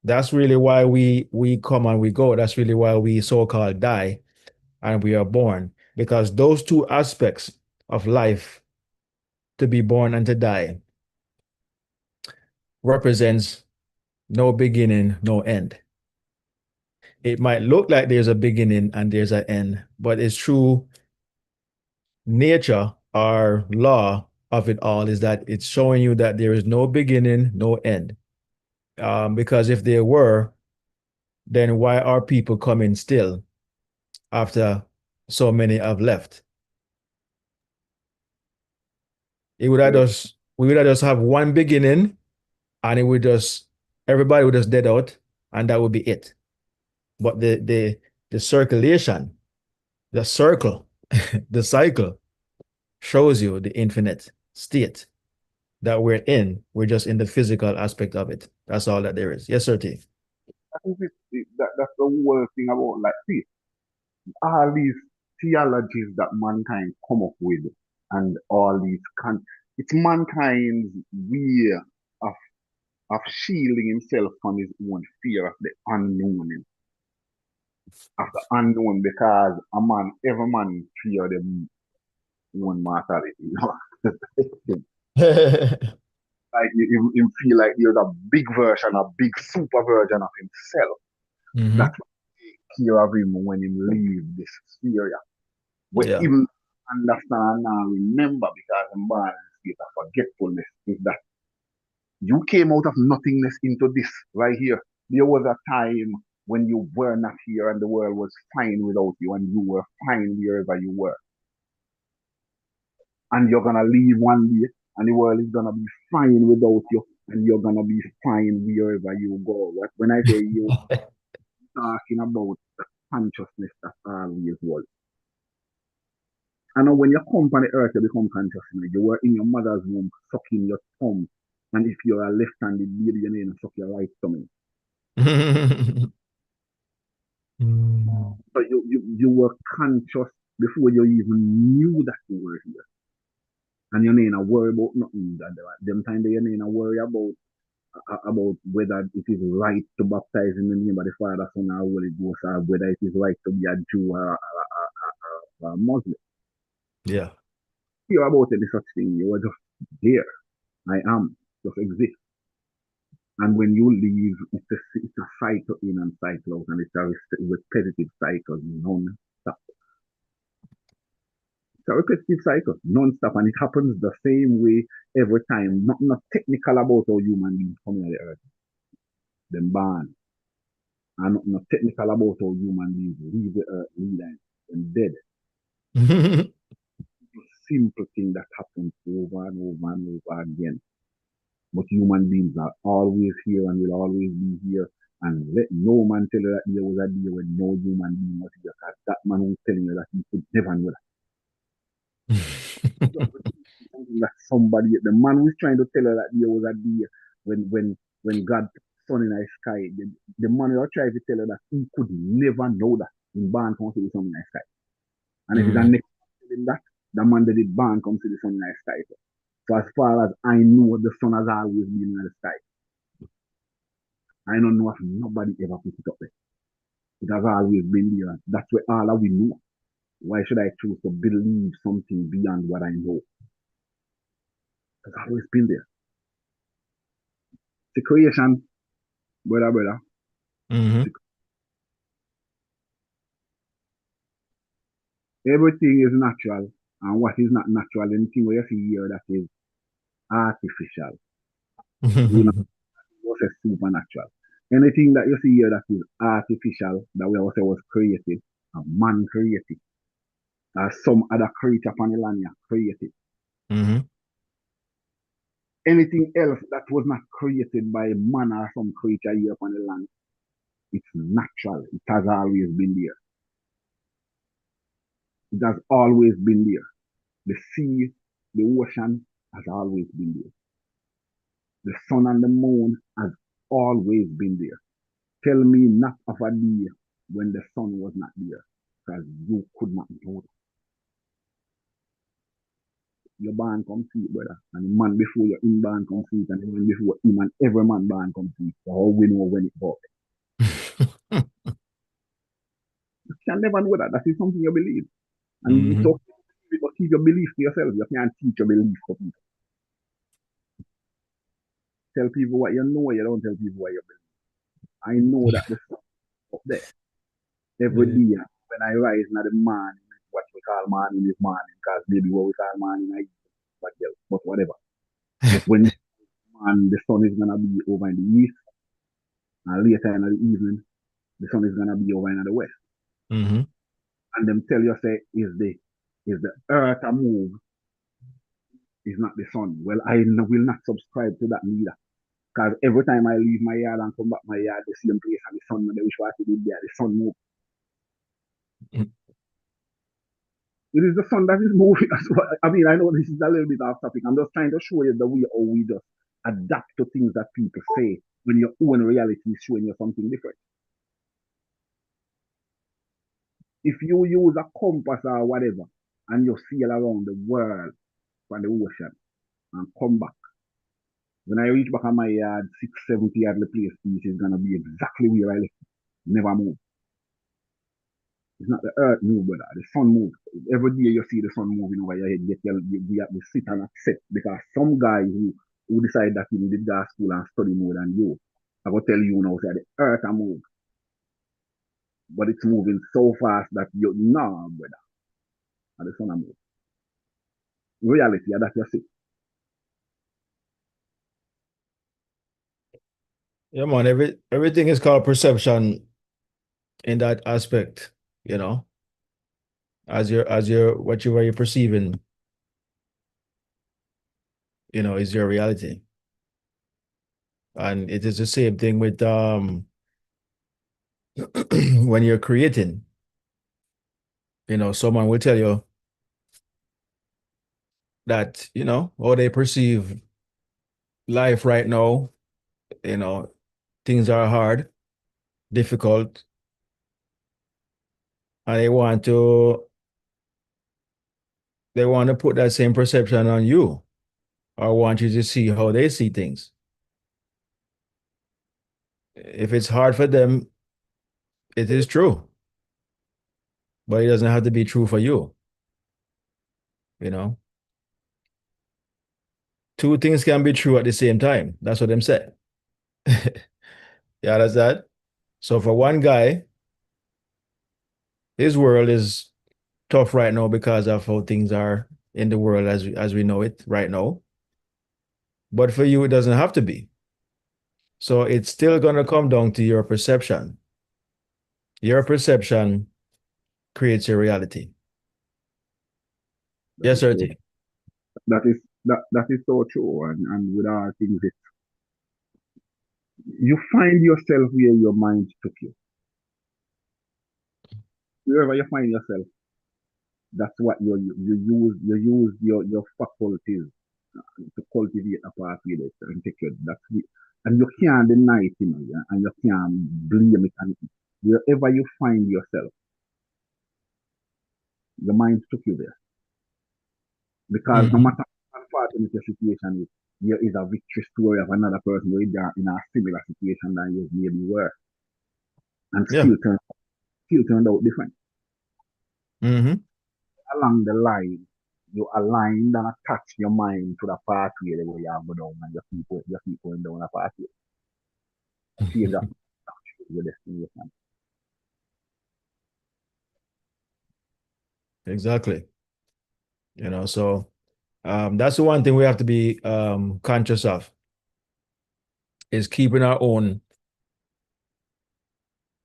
That's really why we come and we go. That's really why we so-called die and we are born, because those two aspects of life, to be born and to die, represents no beginning, no end. It might look like there's a beginning and there's an end, but it's true nature or law of it all is that it's showing you that there is no beginning, no end. Because if there were, then why are people coming still after so many have left? It would have Yeah. just we would have just have one beginning, and it would just everybody would just dead out, and that would be it. But the circulation, the circle, the cycle shows you the infinite state that we're in. We're just in the physical aspect of it. That's all that there is. Yes, sir, T. I think that's the whole thing about, like, see, all these theologies that mankind come up with, and all these it's mankind's way of shielding himself from his own fear of the unknown, because every man fear them own mortality, like you feel like there's a big version, a big super version of himself. Mm-hmm. That's what take care of him when he leave this sphere. What Yeah. even understand and remember, because the man is a forgetfulness, is that you came out of nothingness into this right here. There was a time when you were not here and the world was fine without you, and you were fine wherever you were. And you're gonna leave one day and the world is gonna be fine without you, and you're gonna be fine wherever you go. When I say you, talking about the consciousness that always was. I know when you come on the earth, you become conscious. You were in your mother's womb, sucking your thumb. And if you're a left-handed baby, you need to suck your right thumb. So you were conscious before you even knew that you were here. And you need to worry about nothing. Them time you need to worry about whether it is right to baptize in the name of the Father, Son, and Holy Ghost, or whether it is right to be a Jew or a Muslim. Yeah. Fear about any such thing. You were just there. I am. Just exist. And when you leave, it's a cycle in and cycle out, and it's a repetitive cycle, non-stop. It's a repetitive cycle, non-stop, and it happens the same way every time. Not technical about how human beings come on the earth, them born, and not technical about how human beings leave the earth, leave and dead. It's a simple thing that happens over and over and over again. But human beings are always here and will always be here. And let no man tell you that there was a day when no human being was here. Because that man who's telling you that he could never know that somebody, the man who's trying to tell you that there was a day when God put sun in the sky, the man who tried to tell you that he could never know that. in born come see the sun in the sky. And if it's a Mm. next in that, the man that did born come see the sun in the sky. So as far as I know, the sun has always been in the sky. I don't know if nobody ever put it up there. It has always been there. That's where all that we know. Why should I choose to believe something beyond what I know? It's always been there. The creation, brother. Mm-hmm. Everything is natural, and what is not natural, anything where you see here that is artificial, we not say supernatural. Anything that you see here that is artificial, that we also was created, a man created, or some other creature upon the land created. Mm-hmm. Anything else that was not created by man or some creature here upon the land, it's natural. It has always been there. It has always been there. The sea, the ocean has always been there. The sun and the moon has always been there. Tell me not of a day when the sun was not there, because you could not know it. Your band come see it, brother. And the man before your in band come see it, and the man before him and every man band come see it. So how we know when it bought? You can never know that. That is something you believe. And you Mm-hmm. talk but keep your belief to yourself. You can't teach your belief to people. Tell people what you know, you don't tell people what you believe. I know that the sun up there every Yeah. day when I rise in the morning, what we call morning is morning, because maybe what we call morning I but else, but whatever. But when man, the sun is gonna be over in the east, and later in the evening, the sun is gonna be over in the west. Mm-hmm. And them tell you say is the earth a move, is not the sun. Well, I will not subscribe to that neither. Because every time I leave my yard and come back my yard, the same place and the sun, when they wish what I did there, the sun move. It is the sun that is moving. I mean, I know this is a little bit off topic. I'm just trying to show you the way how we just adapt to things that people say when your own reality is showing you something different. If you use a compass or whatever and you sail around the world from the ocean and come back, when I reach back on my yard, 670 yard the place is gonna be exactly where I left it. Never move. It's not the earth move, brother. The sun moves. Every day you see the sun moving over your head, you have to sit and accept because some guy who decide that he did go to school and study more than you, I will tell you now, say the earth a move, but it's moving so fast that you nah, brother. And the sun a move. Reality, that's just it. Yeah, man. Everything is called perception in that aspect, you know, as your what you are you perceiving, is your reality. And it is the same thing with when you're creating, someone will tell you that, how they perceive life right now, you know, things are hard, difficult, and they want to put that same perception on you or want you to see how they see things. If it's hard for them, it is true, but it doesn't have to be true for you, you know. Two things can be true at the same time. That's what them said. Yeah, that's that. So for one guy, his world is tough right now because of how things are in the world as we know it right now. But for you, it doesn't have to be. So it's still gonna come down to your perception. Your perception creates your reality. That Yes, is sir. so T. that is so true. And with our things, you find yourself where your mind took you. Wherever you find yourself, that's what you use your faculties to cultivate a part with it and take it. And you can't deny it, and you can't blame it. And wherever you find yourself, your mind took you there. Because no Mm-hmm. matter how unfortunate your situation is, there is a victory story of another person who is in a similar situation than you maybe were, and Yeah. still turned out different. Mm-hmm. Along the line, you aligned and attach your mind to the pathway the way you have go down, and you keep going down the pathway. Change that your destination. Exactly. So that's the one thing we have to be conscious of is keeping our own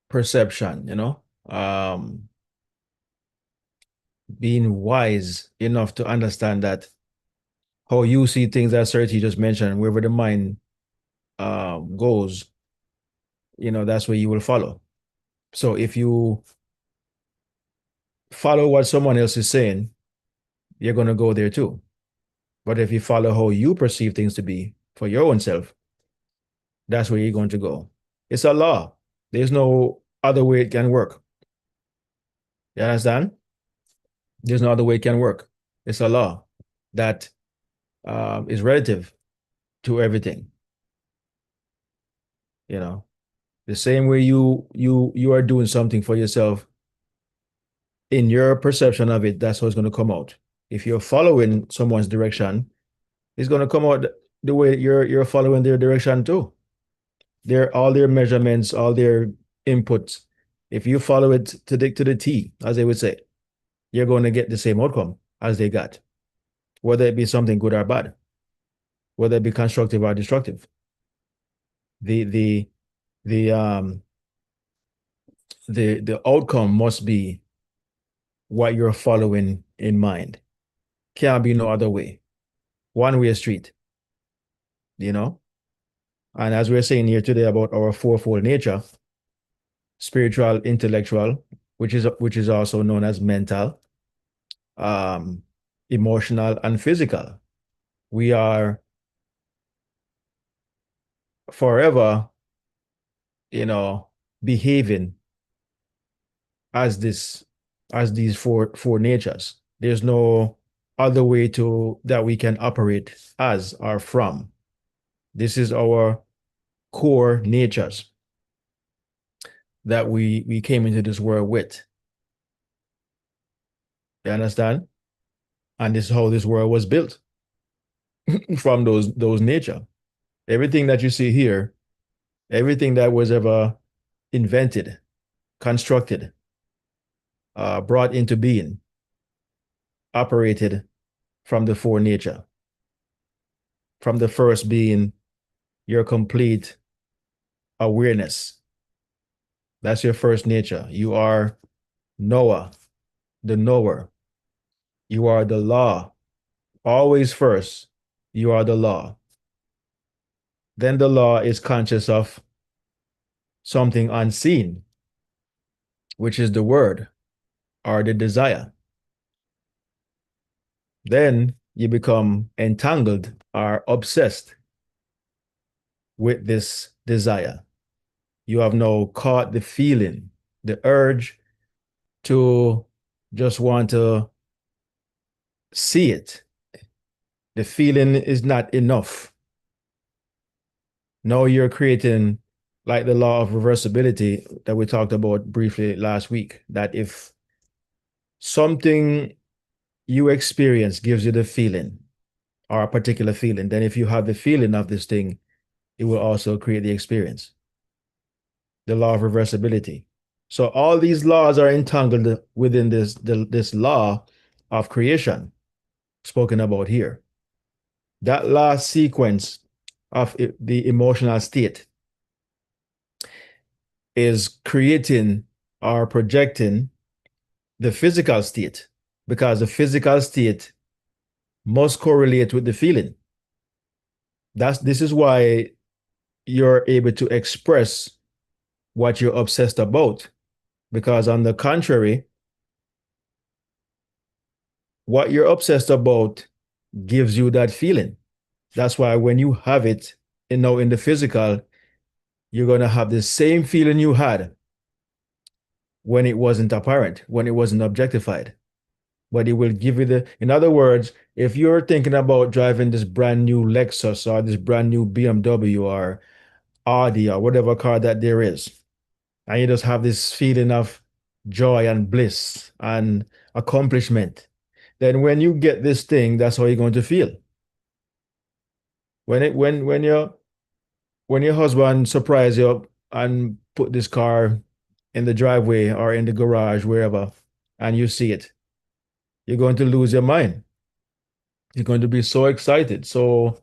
perception, being wise enough to understand that how you see things, as Sir T just mentioned, wherever the mind goes, that's where you will follow. So if you follow what someone else is saying, you're going to go there too. But if you follow how you perceive things to be for your own self, that's where you're going to go. It's a law. There's no other way it can work. You understand? There's no other way it can work. It's a law that is relative to everything. You know, the same way you are doing something for yourself in your perception of it, that's how it's going to come out. If you're following someone's direction, it's going to come out the way you're following their direction too. All their measurements, all their inputs. If you follow it to the T, as they would say, you're going to get the same outcome as they got, whether it be something good or bad, whether it be constructive or destructive. The the the the outcome must be what you're following in mind. Can't be no other way. One way street, you know? And as we're saying here today about our fourfold nature, spiritual, intellectual, which is also known as mental, um, emotional, and physical. We are forever, behaving as this as these four natures. There's no other way to that we can operate as or from. This is our core natures that we came into this world with. You understand? And this is how this world was built from those nature. Everything that you see here, everything that was ever invented, constructed, brought into being, operated from the four nature. From the first being your complete awareness. That's your first nature. You are Noah, the knower. You are the law. Always first, you are the law. Then the law is conscious of something unseen, which is the word or the desire. Then you become entangled or obsessed with this desire. You have now caught the feeling, the urge to just want to see it. The feeling is not enough. Now you're creating like the law of reversibility that we talked about briefly last week, that if something you experience gives you the feeling or a particular feeling, then if you have the feeling of this thing, it will also create the experience. The law of reversibility. So all these laws are entangled within this law of creation spoken about here. That last sequence of the emotional state is creating or projecting the physical state, because the physical state must correlate with the feeling. This is why you're able to express what you're obsessed about, because on the contrary, what you're obsessed about gives you that feeling. That's why when you have it, in the physical, you're going to have the same feeling you had when it wasn't apparent, when it wasn't objectified. but it will give you in other words, if you're thinking about driving this brand new Lexus or this brand new BMW or Audi or whatever car that there is, and you just have this feeling of joy and bliss and accomplishment, then when you get this thing, that's how you're going to feel. When your husband surprise you and put this car in the driveway or in the garage, wherever, and you see it, you're going to lose your mind. You're going to be so excited, so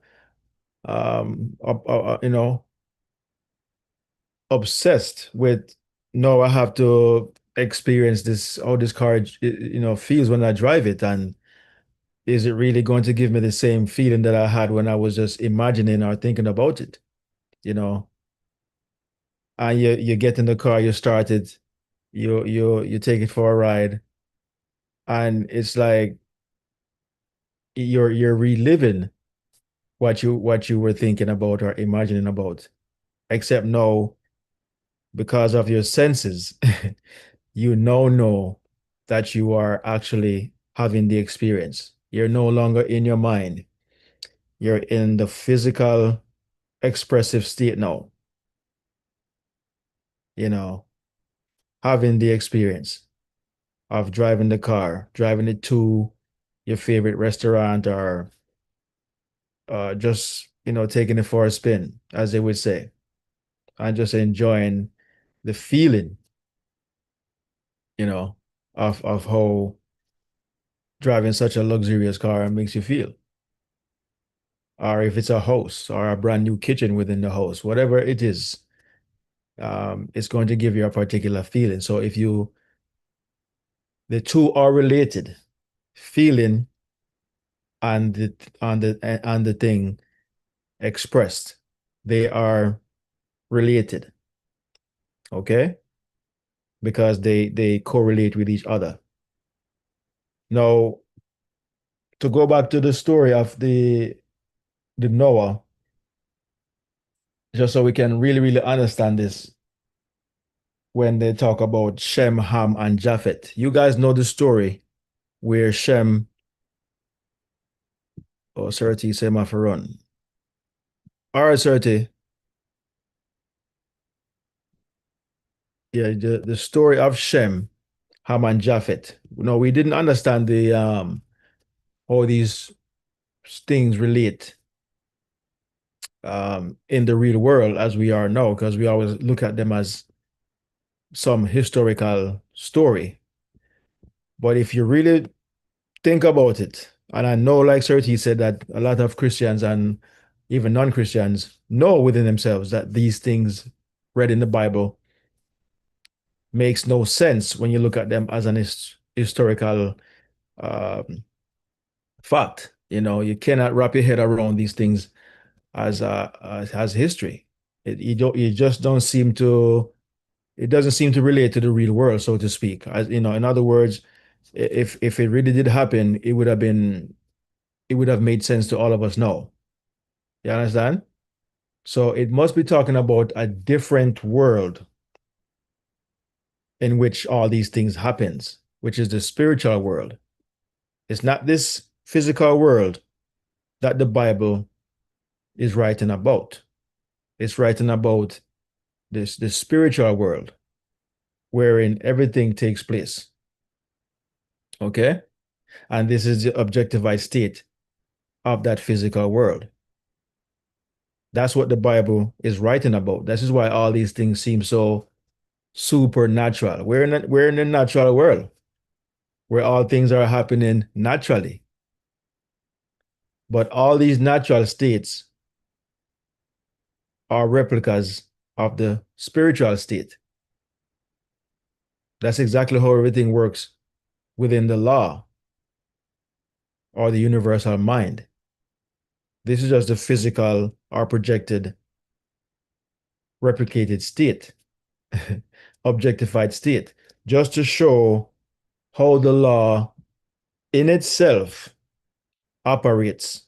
you know, obsessed with, no, I have to experience this, how this car, feels when I drive it, and is it really going to give me the same feeling that I had when I was just imagining or thinking about it, you know? And you get in the car, you start it, you take it for a ride, and it's like you're reliving what you were thinking about or imagining about, except now, because of your senses, you now know that you are actually having the experience. You're no longer in your mind. You're in the physical expressive state now, you know, having the experience of driving the car, driving it to your favorite restaurant, or just, taking it for a spin, as they would say, and just enjoying the feeling, of how driving such a luxurious car makes you feel. Or if it's a house or a brand new kitchen within the house, whatever it is, it's going to give you a particular feeling. So the two are related, feeling and the thing expressed, they are related, okay? Because they correlate with each other. Now, to go back to the story of the Noah, just so we can really, really understand this, when they talk about Shem, Ham, and Japheth. You guys know the story where Shem, oh, Serti, say my for run. All right, Serti. Yeah, the story of Shem, Ham, and Japheth. No, we didn't understand the how these things relate in the real world as we are now, because we always look at them as some historical story. But if you really think about it, and I know, like Serti said, that a lot of Christians and even non-Christians know within themselves that these things read in the Bible makes no sense when you look at them as an historical um, fact. You cannot wrap your head around these things as history. You just don't seem to. It doesn't seem to relate to the real world, so to speak. In other words, if it really did happen, it would have made sense to all of us now. You understand? So it must be talking about a different world in which all these things happens, which is the spiritual world. It's not this physical world that the Bible is writing about. It's writing about this spiritual world wherein everything takes place. Okay? And this is the objectified state of that physical world. That's what the Bible is writing about. This is why all these things seem so supernatural. We're in a natural world where all things are happening naturally. But all these natural states are replicas of the spiritual state. That's exactly how everything works within the law or the universal mind. This is just the physical or projected replicated state, objectified state, just to show how the law in itself operates.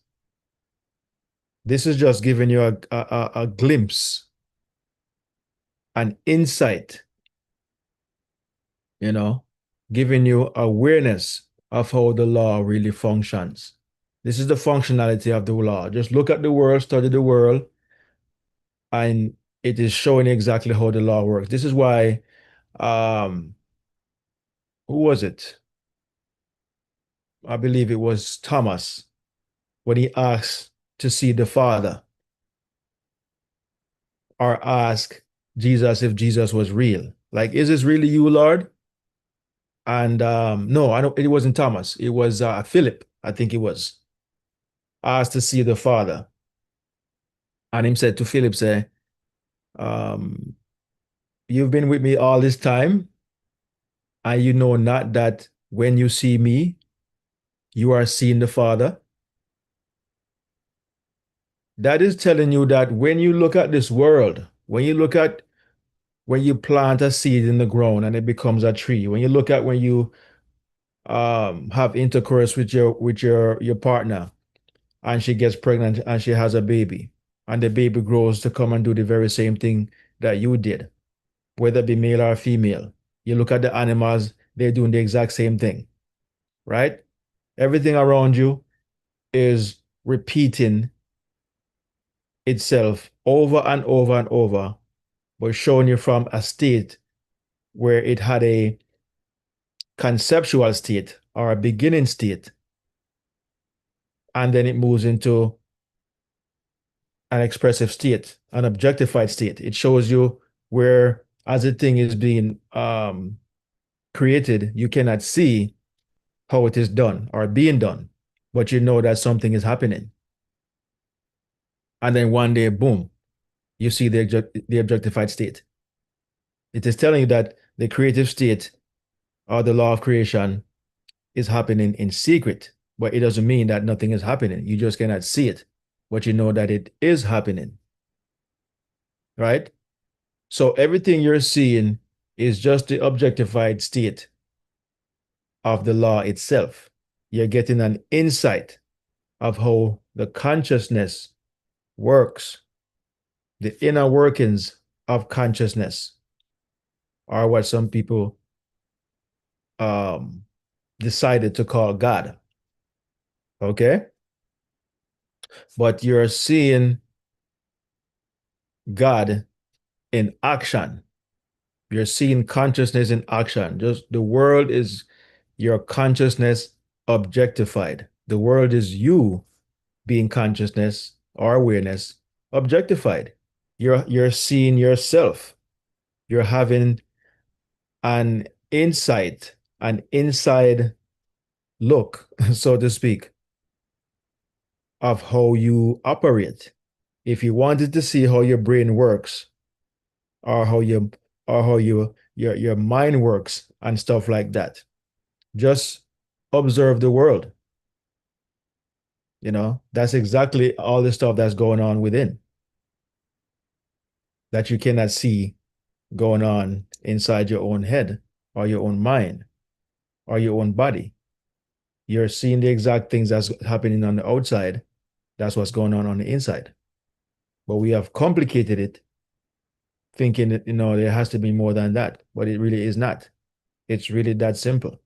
This is just giving you a glimpse, an insight, giving you awareness of how the law really functions. This is the functionality of the law. Just look at the world, study the world, and it is showing exactly how the law works. This is why, um, who was it? I believe it was Thomas when he asked to see the Father or asked Jesus if Jesus was real. Like, is this really you, Lord? And no, I don't. It wasn't Thomas. It was Philip. I think it was asked to see the Father, and him said to Philip, "Say, um, you've been with me all this time, and you know not that when you see me, you are seeing the Father." That is telling you that when you look at this world, when you plant a seed in the ground and it becomes a tree, when you look at when you have intercourse with your partner and she gets pregnant and she has a baby and the baby grows to come and do the very same thing that you did, whether it be male or female. You look at the animals, they're doing the exact same thing, right? Everything around you is repeating itself over and over and over, but showing you from a state where it had a conceptual state or a beginning state, and then it moves into an expressive state, an objectified state. It shows you where, as the thing is being created, you cannot see how it is done or being done, but you know that something is happening. And then one day, boom, you see the objectified state. It is telling you that the creative state or the law of creation is happening in secret, but it doesn't mean that nothing is happening. You just cannot see it, but you know that it is happening, right? So everything you're seeing is just the objectified state of the law itself. You're getting an insight of how the consciousness works, the inner workings of consciousness are what some people um, decided to call God. Okay? But you're seeing God in action. You're seeing consciousness in action. Just the world is your consciousness objectified. The world is you being consciousness or awareness objectified. You're seeing yourself. You're having an insight, an inside look, so to speak, of how you operate. If you wanted to see how your brain works, or how your mind works and stuff like that, just observe the world. That's exactly all the stuff that's going on within that you cannot see going on inside your own head or your own mind or your own body. You're seeing the exact things that's happening on the outside. That's what's going on the inside. But we have complicated it, thinking that, there has to be more than that, but it really is not. It's really that simple.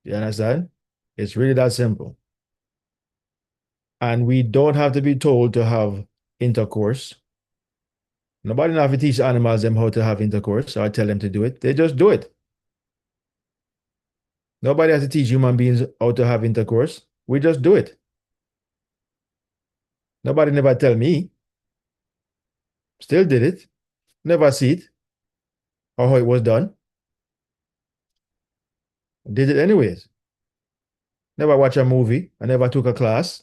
You understand? It's really that simple. And we don't have to be told to have intercourse. Nobody have to teach animals them how to have intercourse or tell them to do it. They just do it. Nobody has to teach human beings how to have intercourse. We just do it. Nobody never tell me. Still did it. Never see it or how it was done. Did it anyways. Never watch a movie. I never took a class.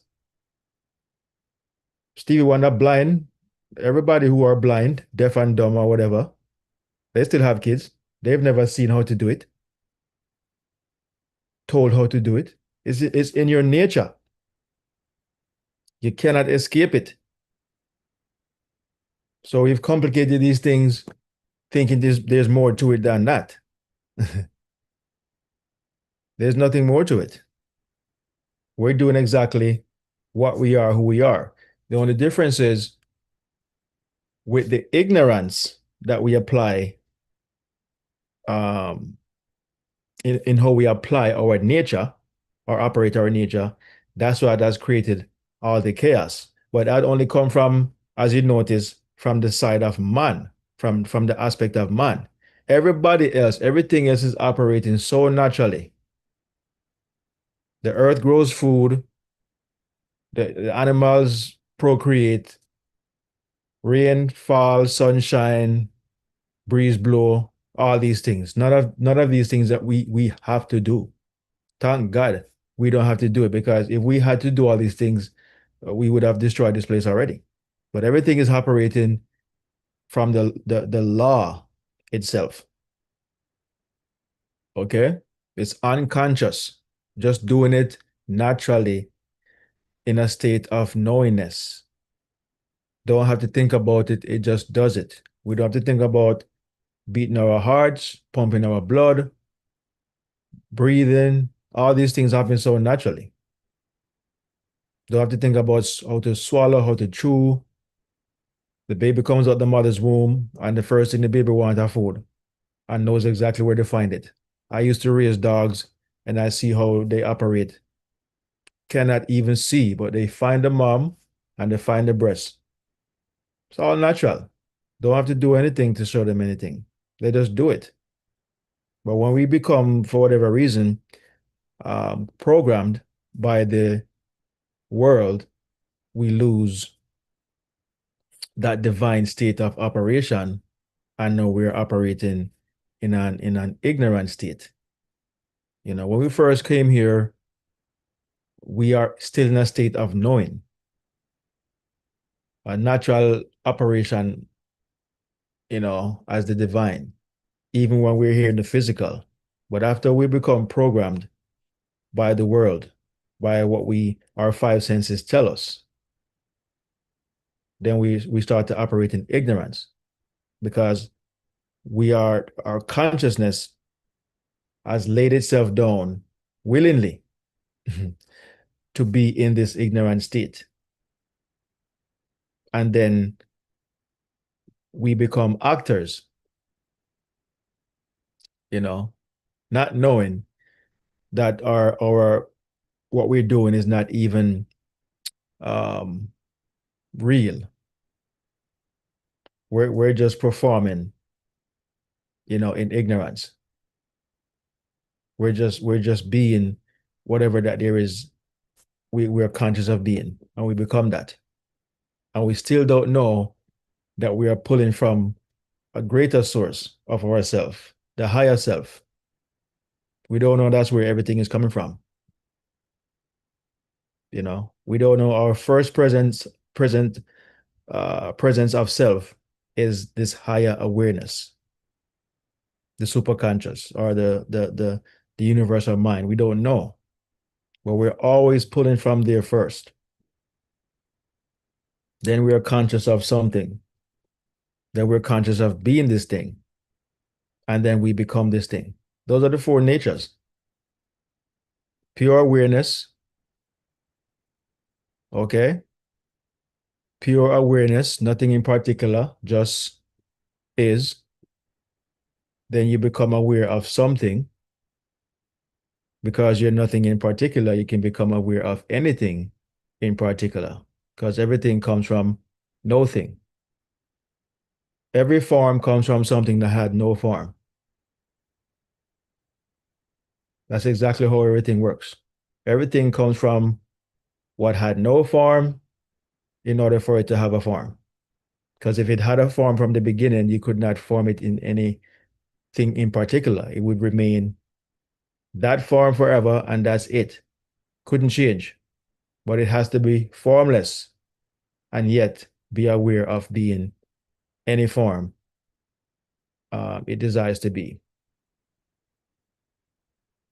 Stevie Wonder blind. Everybody who are blind, deaf and dumb or whatever, they still have kids. They've never seen how to do it. Told how to do it. It's in your nature. You cannot escape it. So we've complicated these things thinking there's more to it than that. There's nothing more to it. We're doing exactly what we are, who we are. The only difference is with the ignorance that we apply in how we apply our nature or operate our nature, that's what has created all the chaos. But that only come from, as you notice, from the side of man, from the aspect of man. Everybody else, everything else is operating so naturally. The earth grows food, the animals procreate, rain falls, sunshine, breeze blow, all these things. None of these things that we have to do. Thank God we don't have to do it, because if we had to do all these things, we would have destroyed this place already. But everything is operating from the law itself. Okay? It's unconscious, just doing it naturally in a state of knowingness. Don't have to think about it, it just does it. We don't have to think about beating our hearts, pumping our blood, breathing. All these things happen so naturally. Don't have to think about how to swallow, how to chew. The baby comes out the mother's womb, and the first thing the baby wants is food and knows exactly where to find it. I used to raise dogs, and I see how they operate. Cannot even see, but they find the mom and they find the breast. It's all natural. Don't have to do anything to show them anything. They just do it. But when we become, for whatever reason, programmed by the world, we lose that divine state of operation, and now we're operating in an ignorant state. When we first came here, we are still in a state of knowing, a natural operation, as the divine, even when we're here in the physical. But after we become programmed by the world, by what our five senses tell us, then we start to operate in ignorance, because our consciousness has laid itself down willingly to be in this ignorant state. And then we become actors, not knowing that our what we're doing is not even real. We're just performing, in ignorance. We're just being whatever that there is, we're conscious of being, and we become that. And we still don't know that we are pulling from a greater source of ourself, the higher self. We don't know that's where everything is coming from. We don't know our first presence of self is this higher awareness, the superconscious, or the universal mind. We don't know, but we're always pulling from there first. Then we are conscious of something. Then we're conscious of being this thing, and then we become this thing. Those are the four natures. Pure awareness, okay? Pure awareness, nothing in particular, just is. Then you become aware of something. Because you're nothing in particular, you can become aware of anything in particular, because everything comes from nothing. Every form comes from something that had no form. That's exactly how everything works. Everything comes from what had no form in order for it to have a form. Because if it had a form from the beginning, you could not form it in anything in particular. It would remain that form forever, and that's it. Couldn't change. But it has to be formless and yet be aware of being any form it desires to be.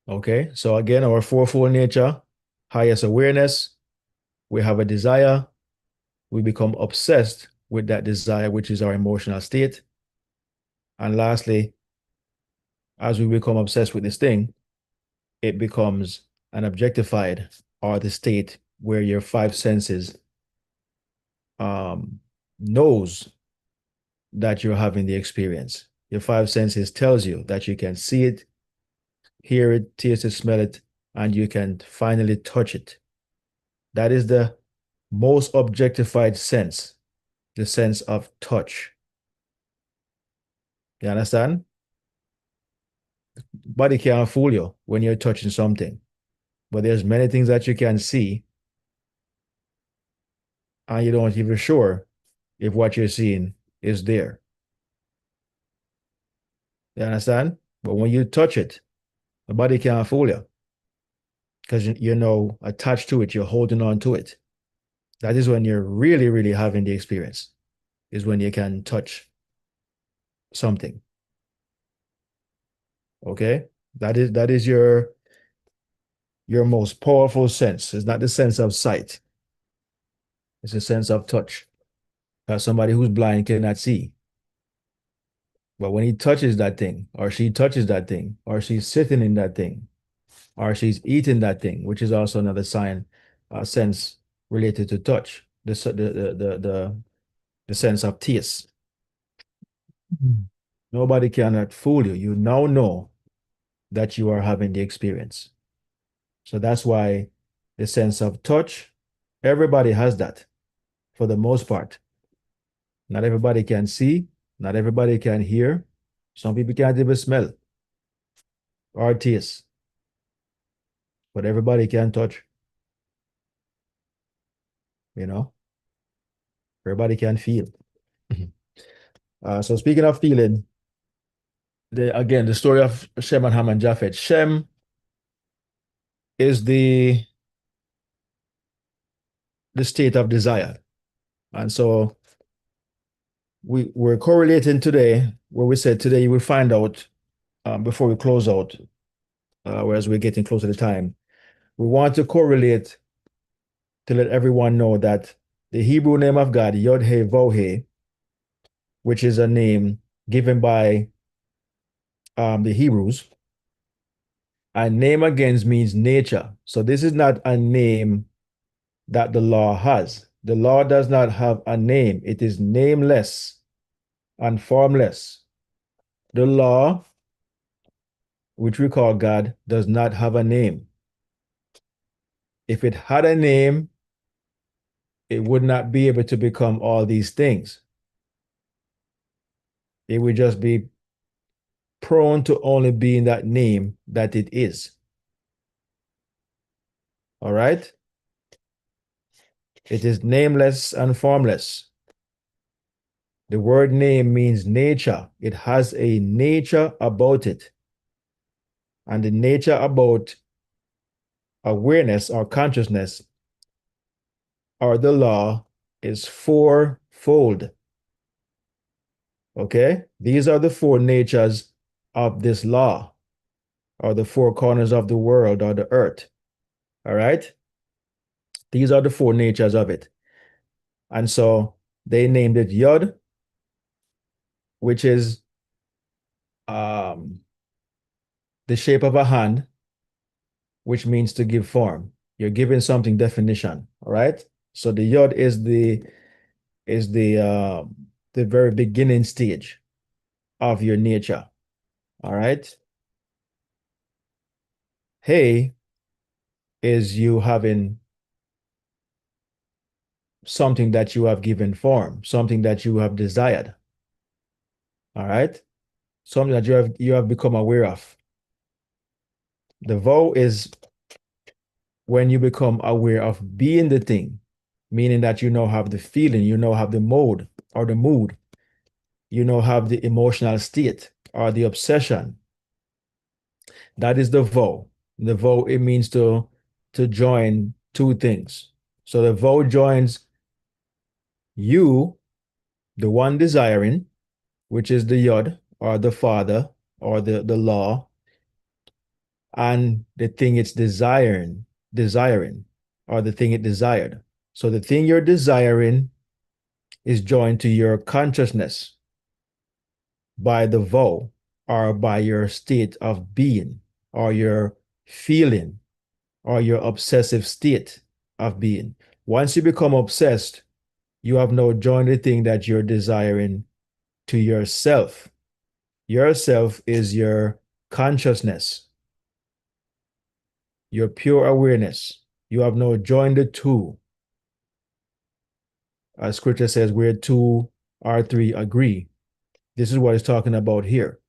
Okay, so again, our fourfold nature, highest awareness, we have a desire, we become obsessed with that desire, which is our emotional state. And lastly, as we become obsessed with this thing, it becomes an objectified, or the state where your five senses knows that you're having the experience. Your five senses tells you that you can see it, hear it, taste it, smell it, and you can finally touch it. That is the most objectified sense, the sense of touch. You understand? Body can't fool you when you're touching something, but there's many things that you can see, and you don't even sure if what you're seeing is there. You understand? But when you touch it, the body can't fool you because you're now attached to it, you're holding on to it. That is when you're really, really having the experience, is when you can touch something. Okay? That is your most powerful sense. It's not the sense of sight, it's a sense of touch. Somebody who's blind cannot see. But when he touches that thing, or she touches that thing, or she's sitting in that thing, or she's eating that thing, which is also another sign, sense related to touch, the sense of taste. Nobody cannot fool you. You now know that you are having the experience. So that's why the sense of touch, everybody has that for the most part. Not everybody can see, not everybody can hear. Some people can't even smell or taste, but everybody can touch, you know, everybody can feel. So speaking of feeling, again, the story of Shem and Ham and Japheth. Shem is the state of desire. And so we're correlating today, where we said today you will find out before we close out, whereas we're getting closer to time. We want to correlate to let everyone know that the Hebrew name of God, Yod He Vav He, which is a name given by the Hebrews, and name again means nature. So this is not a name that the law has. The law does not have a name. It is nameless and formless. The law, which we call God, does not have a name. If it had a name, it would not be able to become all these things. It would just be prone to only being that name that it is. All right? It is nameless and formless. The word name means nature. It has a nature about it. And the nature about awareness or consciousness or the law is fourfold. Okay? These are the four natures of this law, or the four corners of the world or the earth. All right? These are the four natures of it. And so they named it Yod, which is the shape of a hand, which means to give form. You're giving something definition. All right? So the Yod is the very beginning stage of your nature. All right? Hey is you having something that you have given form, something that you have desired. All right? Something that you have become aware of. The vow is when you become aware of being the thing, meaning that you now have the feeling, you now have the mode or the mood, you now have the emotional state or the obsession. That is the vow. The vow, it means to join two things. So the vow joins you, the one desiring, which is the Yod or the Father or the law, and the thing it's desiring, or the thing it desired. So the thing you're desiring is joined to your consciousness by the vow or by your state of being or your feeling or your obsessive state of being. Once you become obsessed, you have now joined the thing that you're desiring to yourself. Yourself is your consciousness. your pure awareness. You have now joined the two. As scripture says, where two or three agree. This is what it's talking about here.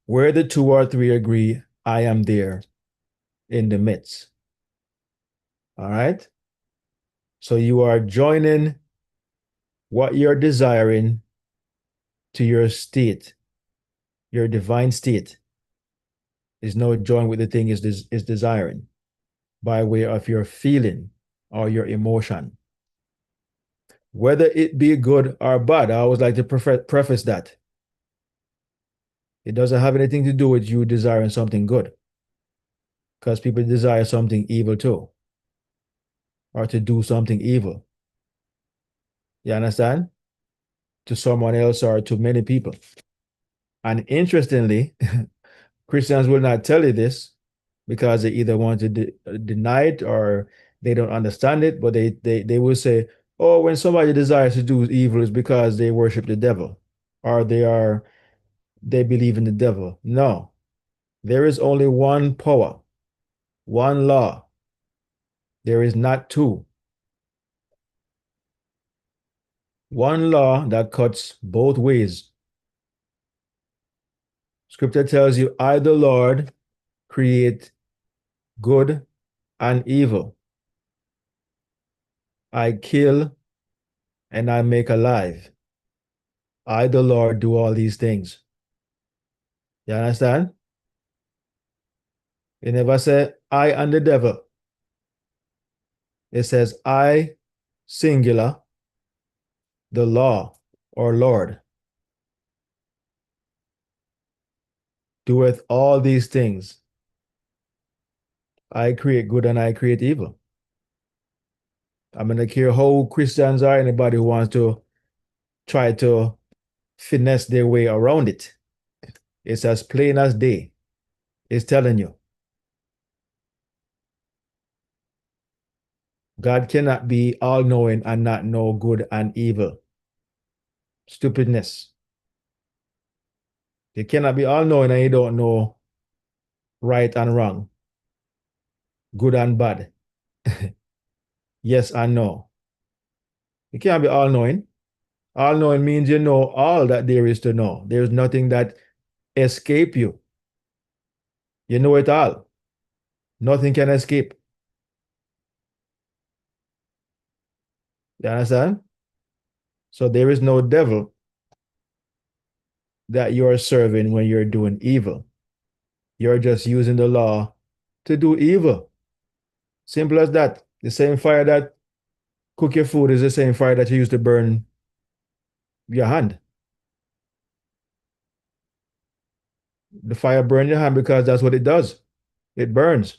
Where the two or three agree, I am there in the midst. All right? So you are joining what you're desiring to your state, your divine state is now joined with the thing is desiring by way of your feeling or your emotion. Whether it be good or bad, I always like to preface that. It doesn't have anything to do with you desiring something good, because people desire something evil too, or to do something evil. You understand? To someone else or to many people. And interestingly, Christians will not tell you this because they either want to deny it or they don't understand it, but they will say, oh, when somebody desires to do evil is because they worship the devil or they believe in the devil. No, there is only one power, one law. There is not two. One law that cuts both ways. Scripture tells you, I, the Lord, create good and evil. I kill and I make alive. I, the Lord, do all these things. You understand? It never say I and the devil. It says I, singular, the law or Lord, doeth all these things. I create good and I create evil. I'm going to care how Christians are, anybody who wants to try to finesse their way around it. It's as plain as day. It's telling you. God cannot be all knowing and not know good and evil. Stupidness. You cannot be all knowing and you don't know right and wrong, good and bad, yes and no. You can't be all knowing. All knowing means you know all that there is to know. There's nothing that escape you. You know it all. Nothing can escape. You understand? So there is no devil that you're serving when you're doing evil. You're just using the law to do evil. Simple as that. The same fire that cook your food is the same fire that you use to burn your hand. The fire burns your hand because that's what it does. It burns.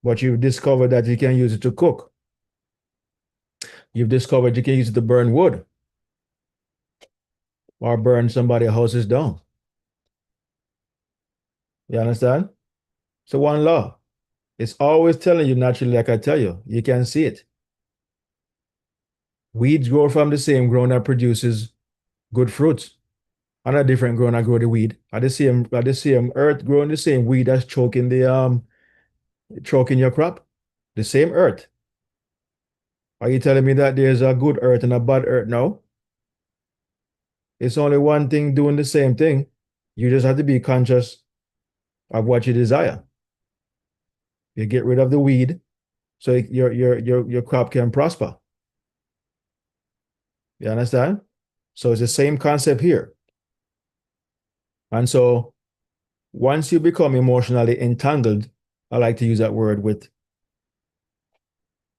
But you've discovered that you can use it to cook. You've discovered you can use it to burn wood or burn somebody's houses down. You understand? So one law. It's always telling you naturally, like I tell you, you can see it. Weeds grow from the same ground that produces good fruits. And a different ground that grow the weed. At the same earth growing the same weed that's choking your crop. The same earth. Are you telling me that there's a good earth and a bad earth? No. It's only one thing doing the same thing. You just have to be conscious of what you desire. You get rid of the weed so your crop can prosper. You understand? So it's the same concept here. And so once you become emotionally entangled, I like to use that word with,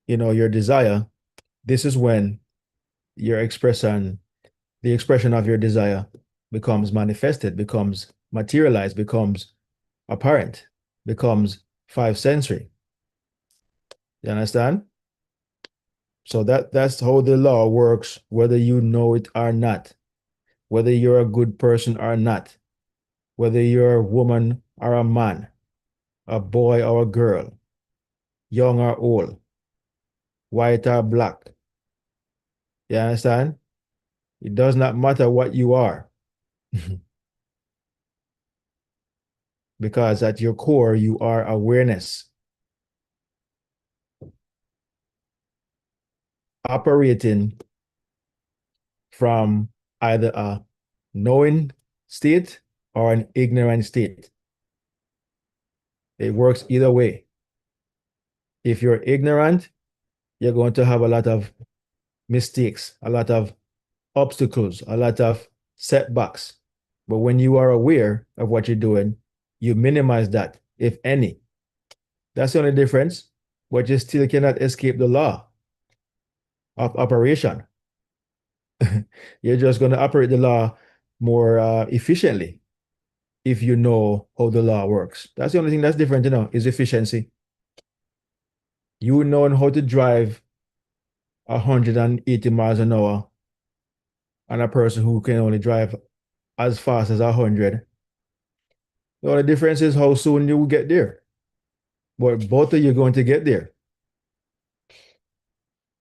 your desire, this is when your the expression of your desire becomes manifested, becomes materialized, becomes apparent, becomes five sensory. You understand? So that's how the law works, whether you know it or not, whether you're a good person or not, whether you're a woman or a man, a boy or a girl, young or old, white or black. You understand? It does not matter what you are. because at your core, you are awareness operating from either a knowing state or an ignorant state. It works either way. If you're ignorant, you're going to have a lot of mistakes, a lot of obstacles, a lot of setbacks. But when you are aware of what you're doing, you minimize that, if any. That's the only difference. But you still cannot escape the law of operation. You're just going to operate the law more efficiently if you know how the law works. That's the only thing that's different, is efficiency. You knowing how to drive 180 miles an hour and a person who can only drive as fast as 100. The only difference is how soon you will get there. But both of you are going to get there.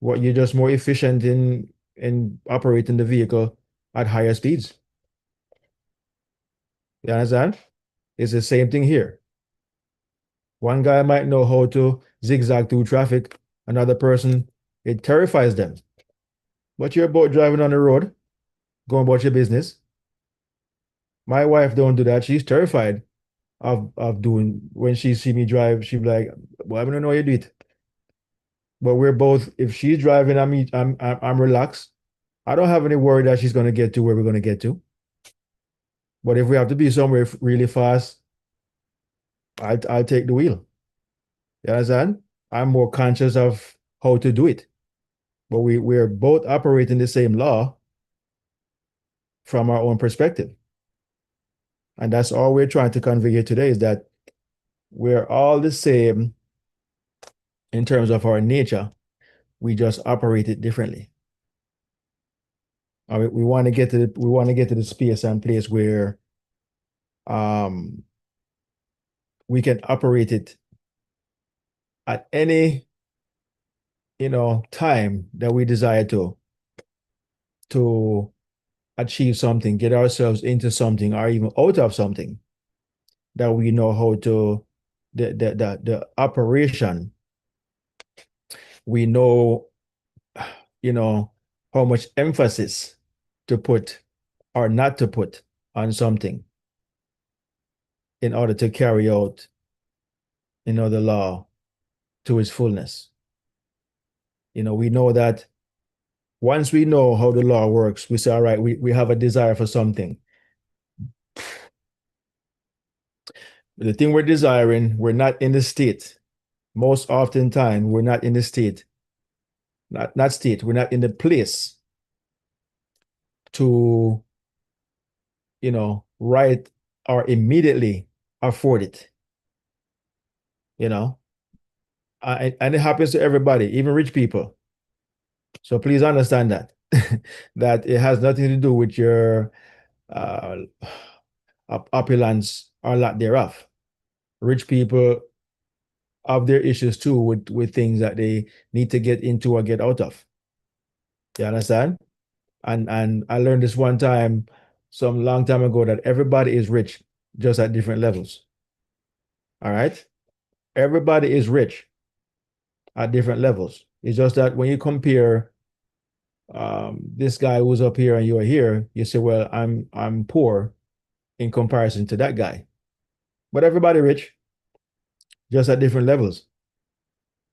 What you're just more efficient in operating the vehicle at higher speeds. You understand? It's the same thing here. One guy might know how to zigzag through traffic. Another person, it terrifies them. But you're both driving on the road, going about your business. My wife don't do that. She's terrified of doing, when she see me drive, she'll be like, well, I don't know how you do it. But we're both, if she's driving, I'm relaxed. I don't have any worry that she's going to get to where we're going to get to. But if we have to be somewhere really fast, I'll take the wheel. You understand? I'm more conscious of how to do it. But we're both operating the same law from our own perspective. And that's all we're trying to convey here today, is that we're all the same in terms of our nature. We just operate it differently. We want to get to the space and place where we can operate it at any time that we desire to achieve something, get ourselves into something, or even out of something, that we know how to the operation. We know how much emphasis to put or not to put on something in order to carry out the law to its fullness. We know that once we know how the law works, we say, all right, we have a desire for something. The thing we're desiring, we're not in the state. Most often time, we're not in the state. Not state, we're not in the place to, right or immediately afford it. And it happens to everybody, even rich people. So please understand that, that it has nothing to do with your opulence or lack thereof. Rich people have their issues too with things that they need to get into or get out of. You understand? And I learned this one time, some long time ago, that everybody is rich, just at different levels. All right? Everybody is rich at different levels. It's just that when you compare this guy who's up here and you're here, you say, well, I'm poor in comparison to that guy. But everybody rich, just at different levels.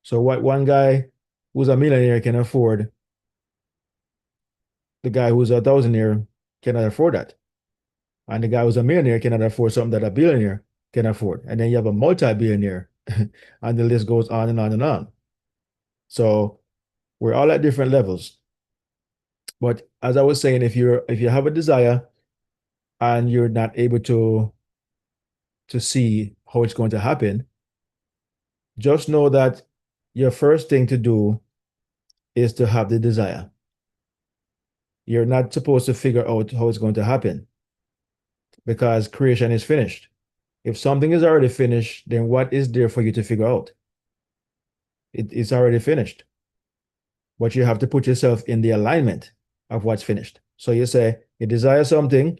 So what one guy who's a millionaire can afford, the guy who's a thousandaire cannot afford that. And the guy who's a millionaire cannot afford something that a billionaire can afford. And then you have a multi-billionaire, and the list goes on and on and on. So we're all at different levels. But as I was saying, if you have a desire and you're not able to see how it's going to happen, just know that your first thing to do is to have the desire. You're not supposed to figure out how it's going to happen, because creation is finished. If something is already finished, then what is there for you to figure out? It's already finished. But you have to put yourself in the alignment of what's finished. So you say, you desire something,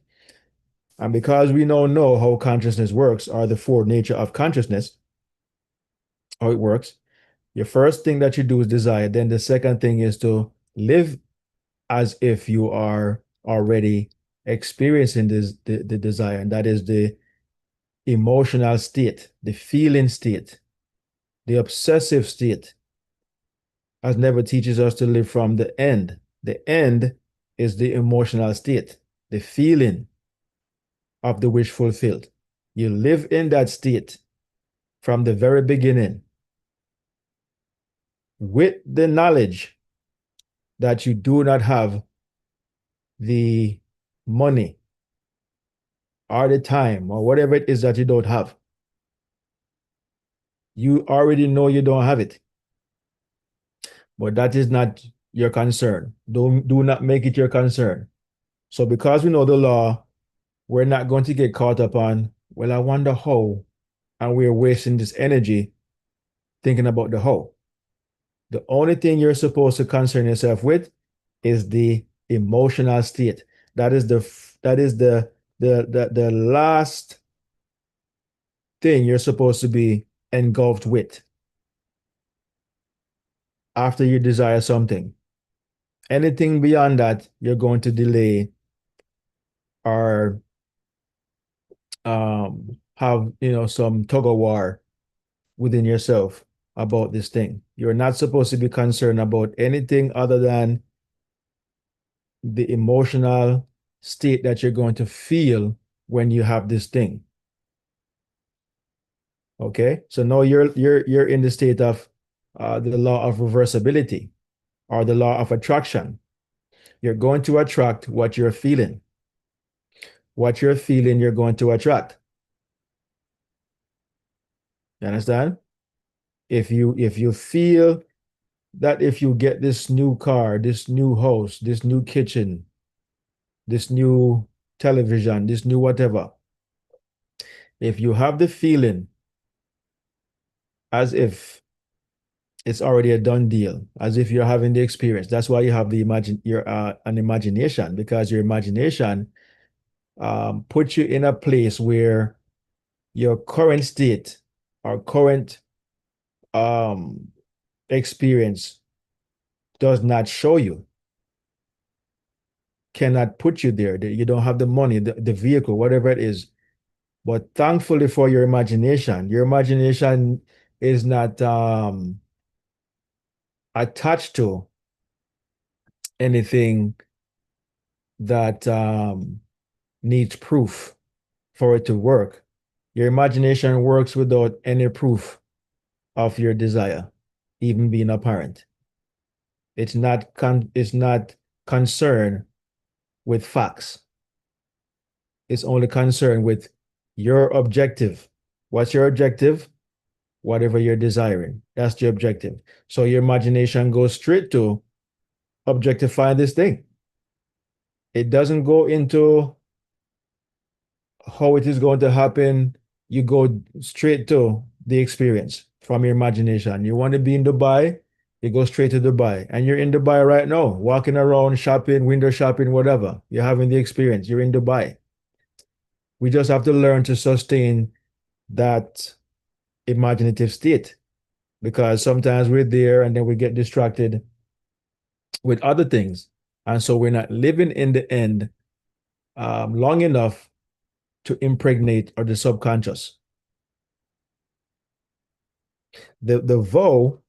And because we now know how consciousness works, or the four nature of consciousness, how it works, your first thing that you do is desire. Then the second thing is to live as if you are already experiencing the desire. And that is the emotional state, the feeling state, the obsessive state, as never teaches us to live from the end. The end is the emotional state, the feeling of the wish fulfilled. You live in that state from the very beginning with the knowledge that you do not have the money or the time or whatever it is that you don't have. You already know you don't have it, but that is not your concern. Do not make it your concern. So because we know the law, we're not going to get caught up on, well, I wonder how, and we're wasting this energy thinking about the how. The only thing you're supposed to concern yourself with is the emotional state. That is the last thing you're supposed to be engulfed with after you desire something. Anything beyond that, you're going to delay or have some tug of war within yourself about this thing. You're not supposed to be concerned about anything other than the emotional state that you're going to feel when you have this thing. Okay, so now you're in the state of the law of reversibility or the law of attraction. You're going to attract what you're feeling. What you're feeling, you're going to attract. You understand? If you feel that if you get this new car, this new house, this new kitchen, this new television, this new whatever, if you have the feeling as if it's already a done deal, as if you're having the experience, that's why you have an imagination, because your imagination puts you in a place where your current state or current um, experience does not show you, cannot put you there. You don't have the money, the vehicle, whatever it is. But thankfully for your imagination is not attached to anything that needs proof for it to work. Your imagination works without any proof of your desire even being apparent. It's not concerned with facts. It's only concerned with your objective. What's your objective? Whatever you're desiring. That's the objective. So your imagination goes straight to objectifying this thing. It doesn't go into how it is going to happen. You go straight to the experience from your imagination. You want to be in Dubai, you go straight to Dubai. And you're in Dubai right now, walking around, shopping, window shopping, whatever. You're having the experience. You're in Dubai. We just have to learn to sustain that imaginative state, because sometimes we're there and then we get distracted with other things. And so we're not living in the end long enough to impregnate or the subconscious. The vow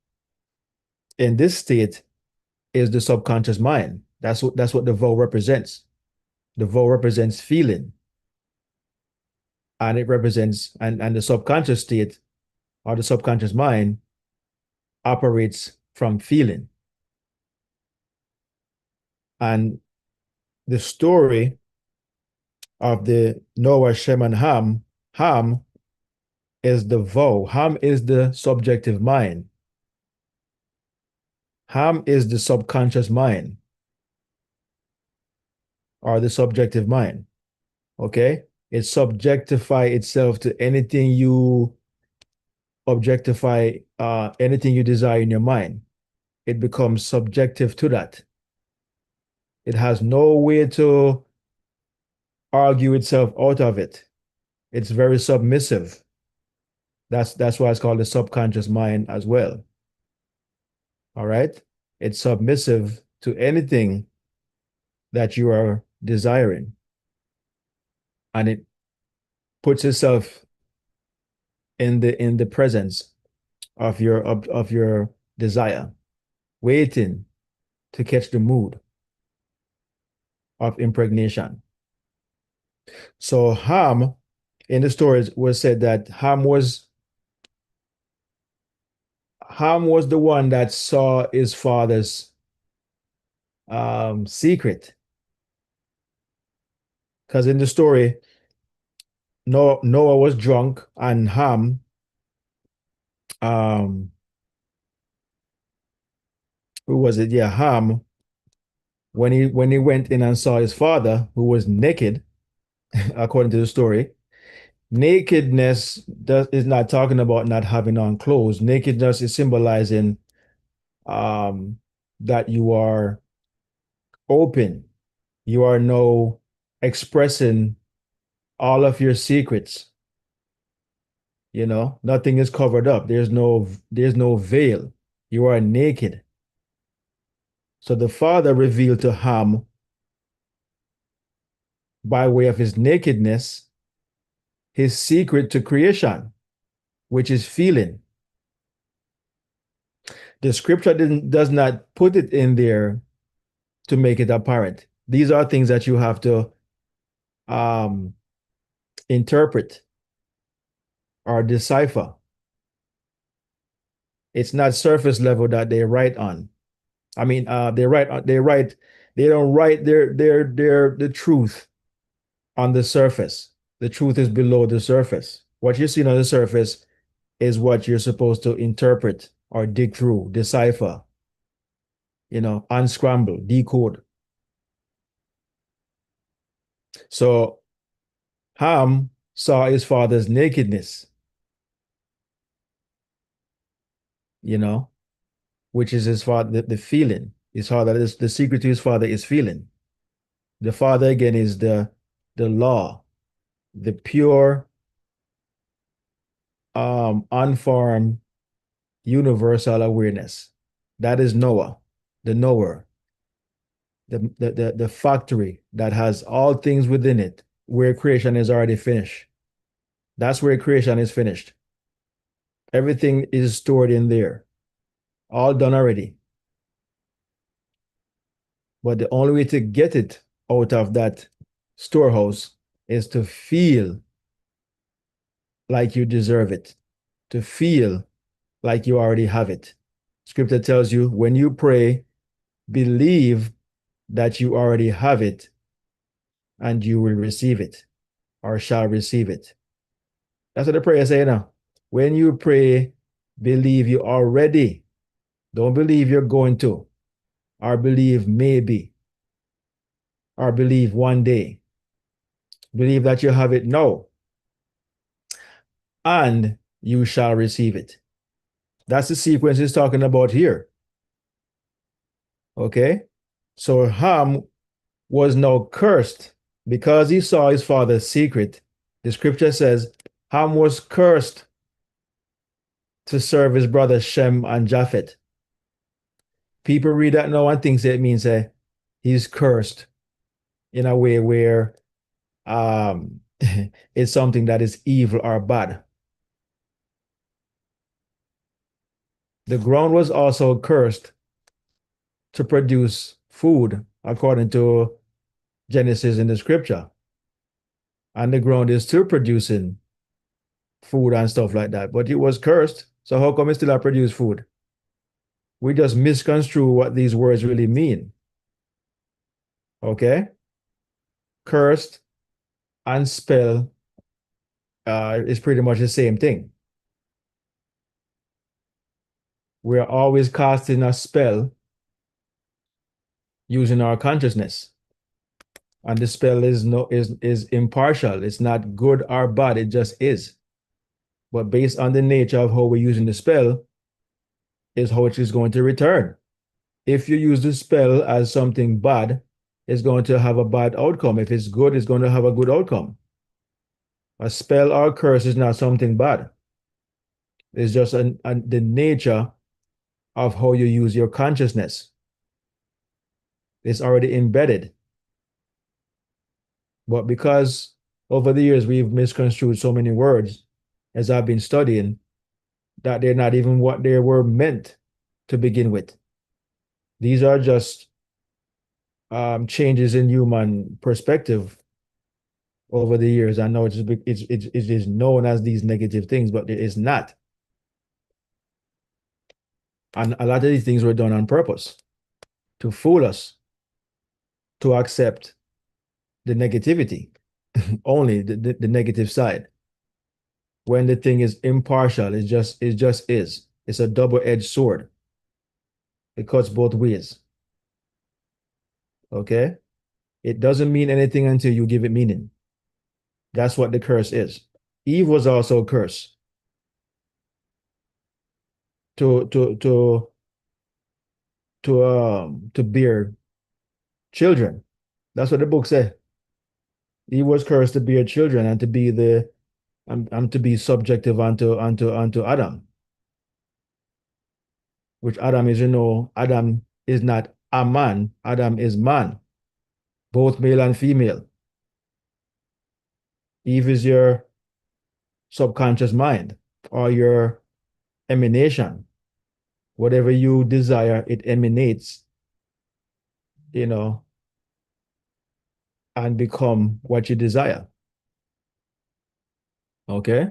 in this state is the subconscious mind. That's what the vow represents. The vow represents feeling, and it represents and the subconscious state or the subconscious mind operates from feeling. And the story of the Noah, Shem, and Ham is the vow. Ham is the subjective mind. Ham is the subconscious mind or the subjective mind. Okay? It subjectify itself to anything you objectify, anything you desire in your mind. It becomes subjective to that. It has no way to argue itself out of it. It's very submissive. That's why it's called the subconscious mind as well. All right? It's submissive to anything that you are desiring. And it puts itself in the presence of your desire, waiting to catch the mood of impregnation. So Ham in the stories was said that Ham was the one that saw his father's secret. Because in the story, Noah was drunk and Ham who was it? Yeah, Ham, when he went in and saw his father, who was naked, according to the story. Nakedness is not talking about not having on clothes. Nakedness is symbolizing um, that you are open. You are now expressing all of your secrets. You know, nothing is covered up. There's no veil. You are naked. So the father revealed to Ham by way of his nakedness his secret to creation, which is feeling. The scripture does not put it in there to make it apparent. These are things that you have to um, interpret or decipher. It's not surface level that they write on. I mean, they don't write the truth on the surface. The truth is below the surface. What you see on the surface is what you're supposed to interpret or dig through, decipher, unscramble, decode. So Ham saw his father's nakedness, which is his father, the feeling. His father is the secret to his father is feeling. The father again is the law, the pure, unformed, universal awareness. That is Noah, the knower, the factory that has all things within it, where creation is already finished. That's where creation is finished. Everything is stored in there, all done already. But the only way to get it out of that storehouse is to feel like you deserve it, to feel like you already have it. Scripture tells you when you pray, believe that you already have it and you will receive it or shall receive it. That's what the prayer says now. When you pray, believe you already. Don't believe you're going to, or believe maybe, or believe one day. Believe that you have it now, and you shall receive it. That's the sequence he's talking about here. Okay? So Ham was now cursed because he saw his father's secret. The scripture says Ham was cursed to serve his brothers Shem and Japheth. People read that now and think it means he's cursed in a way where it's something that is evil or bad. The ground was also cursed to produce food, according to Genesis in the scripture. And the ground is still producing food and stuff like that, but it was cursed. So how come it still produce food? We just misconstrue what these words really mean. Okay? Cursed and spell is pretty much the same thing. We're always casting a spell using our consciousness. And the spell is impartial. It's not good or bad, it just is. But based on the nature of how we're using the spell, is how it is going to return. If you use the spell as something bad, is going to have a bad outcome. If it's good, it's going to have a good outcome. A spell or curse is not something bad. It's just the nature of how you use your consciousness. It's already embedded. But because over the years we've misconstrued so many words as I've been studying, that they're not even what they were meant to begin with. These are just changes in human perspective over the years. I know it is known as these negative things, but it is not. And a lot of these things were done on purpose to fool us, to accept the negativity, only the negative side. When the thing is impartial, it just is. It's a double-edged sword. It cuts both ways. Okay? It doesn't mean anything until you give it meaning. That's what the curse is. Eve was also cursed to to to to bear children. That's what the book said. Eve was cursed to bear children and to be and to be subjective unto Adam, which Adam is, Adam is not a man, Adam is man, both male and female. Eve is your subconscious mind or your emanation. Whatever you desire, it emanates, you know, and become what you desire. Okay?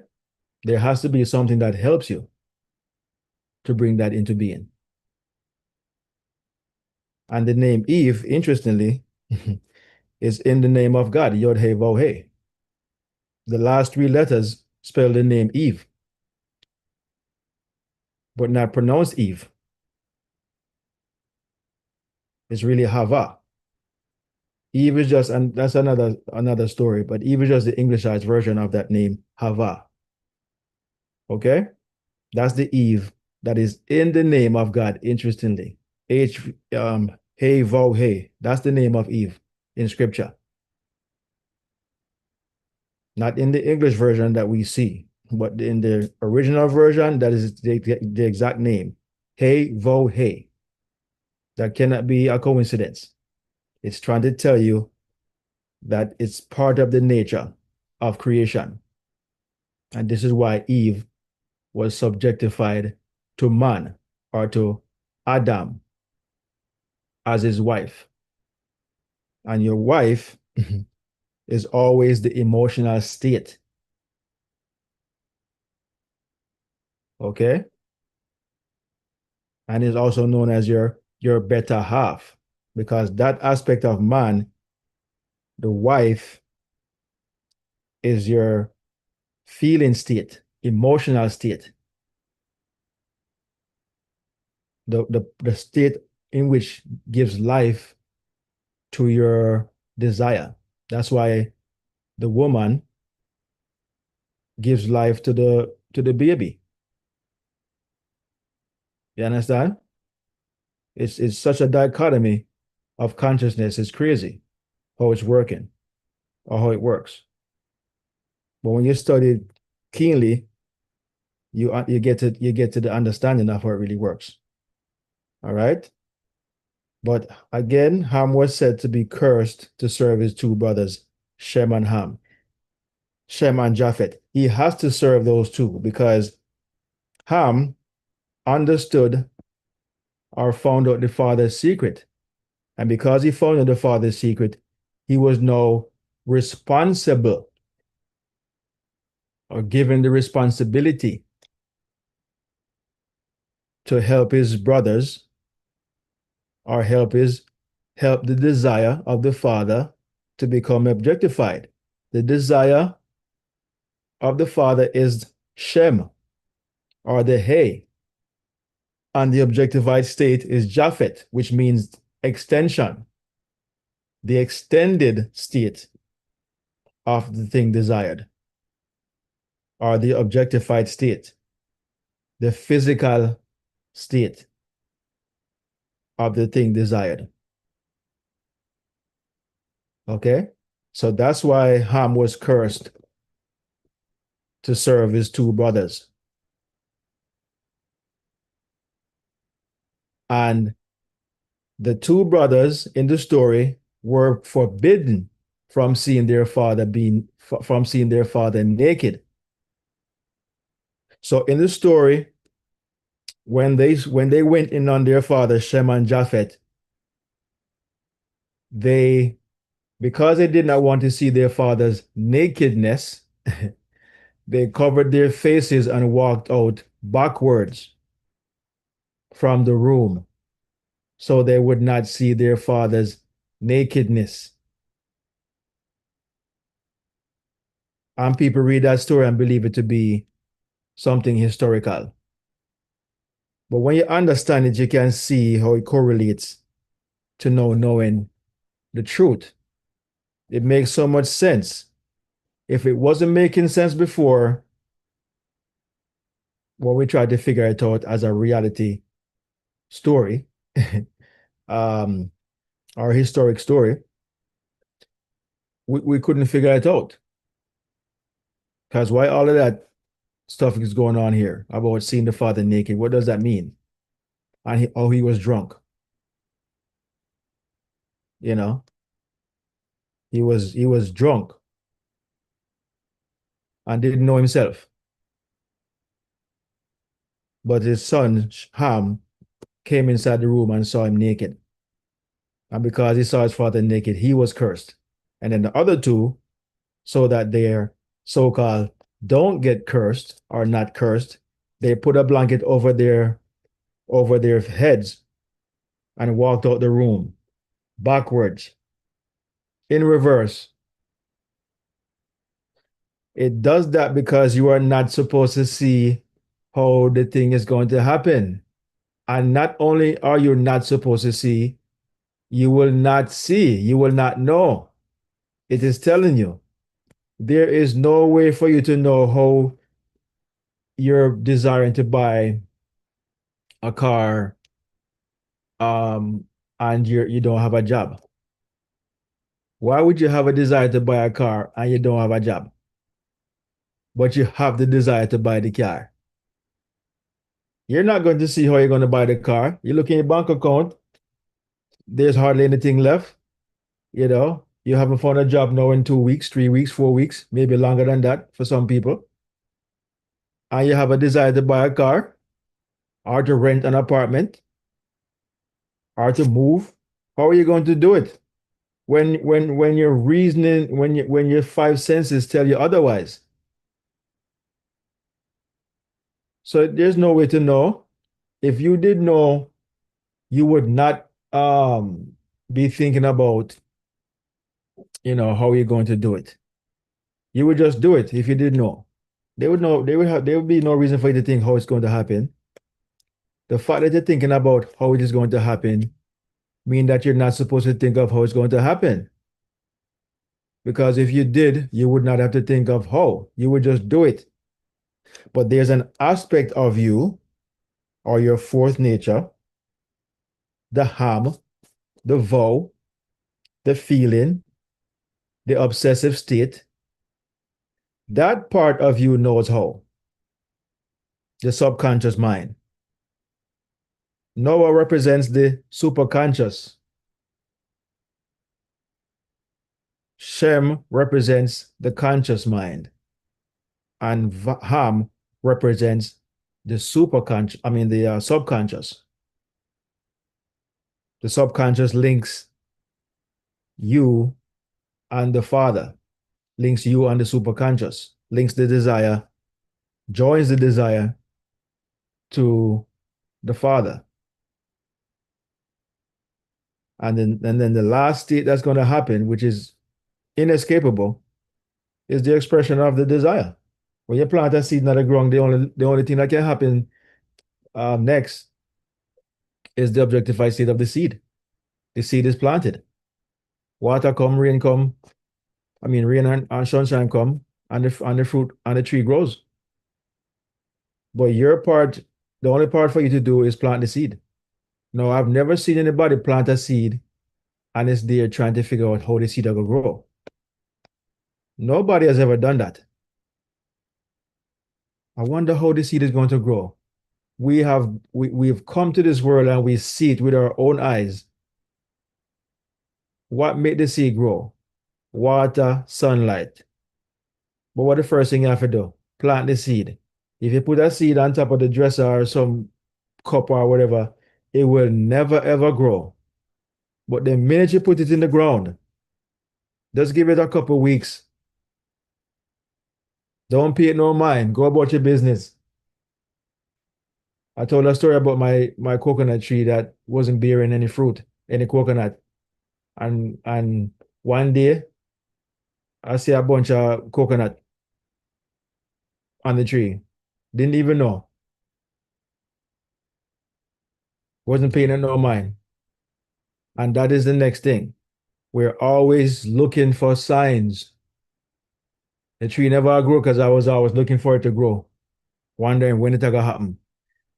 There has to be something that helps you to bring that into being. And the name Eve, interestingly, is in the name of God, Yod He Vav He. The last three letters spell the name Eve, but not pronounced Eve. It's really Hava. Eve is just, and that's another story, but Eve is just the Englishized version of that name, Hava. Okay? That's the Eve that is in the name of God, interestingly. He Vav He. That's the name of Eve in scripture. Not in the English version that we see, but in the original version, that is the exact name. He Vav He. That cannot be a coincidence. It's trying to tell you that it's part of the nature of creation. And this is why Eve was subjectified to man or to Adam as his wife. And your wife is always the emotional state. Okay? And is also known as your better half, because that aspect of man, the wife, is your feeling state, emotional state, the state in which gives life to your desire. That's why the woman gives life to the baby. You understand? It's such a dichotomy of consciousness. It's crazy how it's working or how it works. But when you study it keenly, you get to the understanding of how it really works. All right. But again, Ham was said to be cursed to serve his two brothers, Shem and Ham, Shem and Japhet. He has to serve those two because Ham understood or found out the father's secret. And because he found out the father's secret, he was now responsible or given the responsibility to help his brothers or help the desire of the father to become objectified. The desire of the father is Shem or the He, and the objectified state is Japhet, which means extension, the extended state of the thing desired, or the objectified state, the physical state of the thing desired. Okay? So that's why Ham was cursed to serve his two brothers. And the two brothers in the story were forbidden from seeing their father naked. So in the story, when they went in on their father Shem and Japheth, they because they did not want to see their father's nakedness, they covered their faces and walked out backwards from the room so they would not see their father's nakedness. And people read that story and believe it to be something historical. But when you understand it, you can see how it correlates to knowing the truth. It makes so much sense. If it wasn't making sense before, well, we tried to figure it out as a reality story, um, or historic story. We couldn't figure it out. Because why all of that stuff is going on here about seeing the father naked? What does that mean? And he was drunk. You know, he was drunk and didn't know himself. But his son Ham came inside the room and saw him naked. And because he saw his father naked, he was cursed. And then the other two, so that their so-called don't get cursed or not cursed, they put a blanket over their heads and walked out the room backwards in reverse. It does that because you are not supposed to see how the thing is going to happen. And not only are you not supposed to see, you will not see, you will not know. It is telling you there is no way for you to know how you're desiring to buy a car, and you don't have a job. Why would you have a desire to buy a car and you don't have a job, but you have the desire to buy the car? You're not going to see how you're going to buy the car. You look in your bank account, there's hardly anything left. You haven't found a job now in 2 weeks, 3 weeks, 4 weeks, maybe longer than that for some people. And you have a desire to buy a car or to rent an apartment or to move. How are you going to do it when you're reasoning, when your five senses tell you otherwise? So there's no way to know. If you did know, you would not be thinking about how you're going to do it. You would just do it if you didn't know. They would know, there would be no reason for you to think how it's going to happen. The fact that you're thinking about how it is going to happen mean that you're not supposed to think of how it's going to happen. Because if you did, you would not have to think of how. You would just do it. But there's an aspect of you or your fourth nature, the ham, the vow, the feeling, the obsessive state. That part of you knows how. The subconscious mind. Noah represents the superconscious. Shem represents the conscious mind. And Ham represents the superconscious, the subconscious. The subconscious links you and the father, links you and the superconscious, links the desire, joins the desire to the father. And then the last state that's going to happen, which is inescapable, is the expression of the desire. When you plant a seed in the ground, the only thing that can happen next is the objectified state of the seed. The seed is planted. Water come, rain come. Rain and sunshine come, and the fruit and the tree grows. But your part, the only part for you to do is plant the seed. No, I've never seen anybody plant a seed and it's there trying to figure out how the seed will grow. Nobody has ever done that. I wonder how the seed is going to grow. We've come to this world and we see it with our own eyes. What made the seed grow? Water, sunlight. But what the first thing you have to do? Plant the seed. If you put a seed on top of the dresser or some cup or whatever, it will never ever grow. But the minute you put it in the ground, just give it a couple weeks. Don't pay it no mind. Go about your business. I told a story about my coconut tree that wasn't bearing any fruit, any coconut. And one day I see a bunch of coconut on the tree. Didn't even know. Wasn't paying it no mind. And that is the next thing. We're always looking for signs. The tree never grew because I was always looking for it to grow, wondering when it's gonna happen.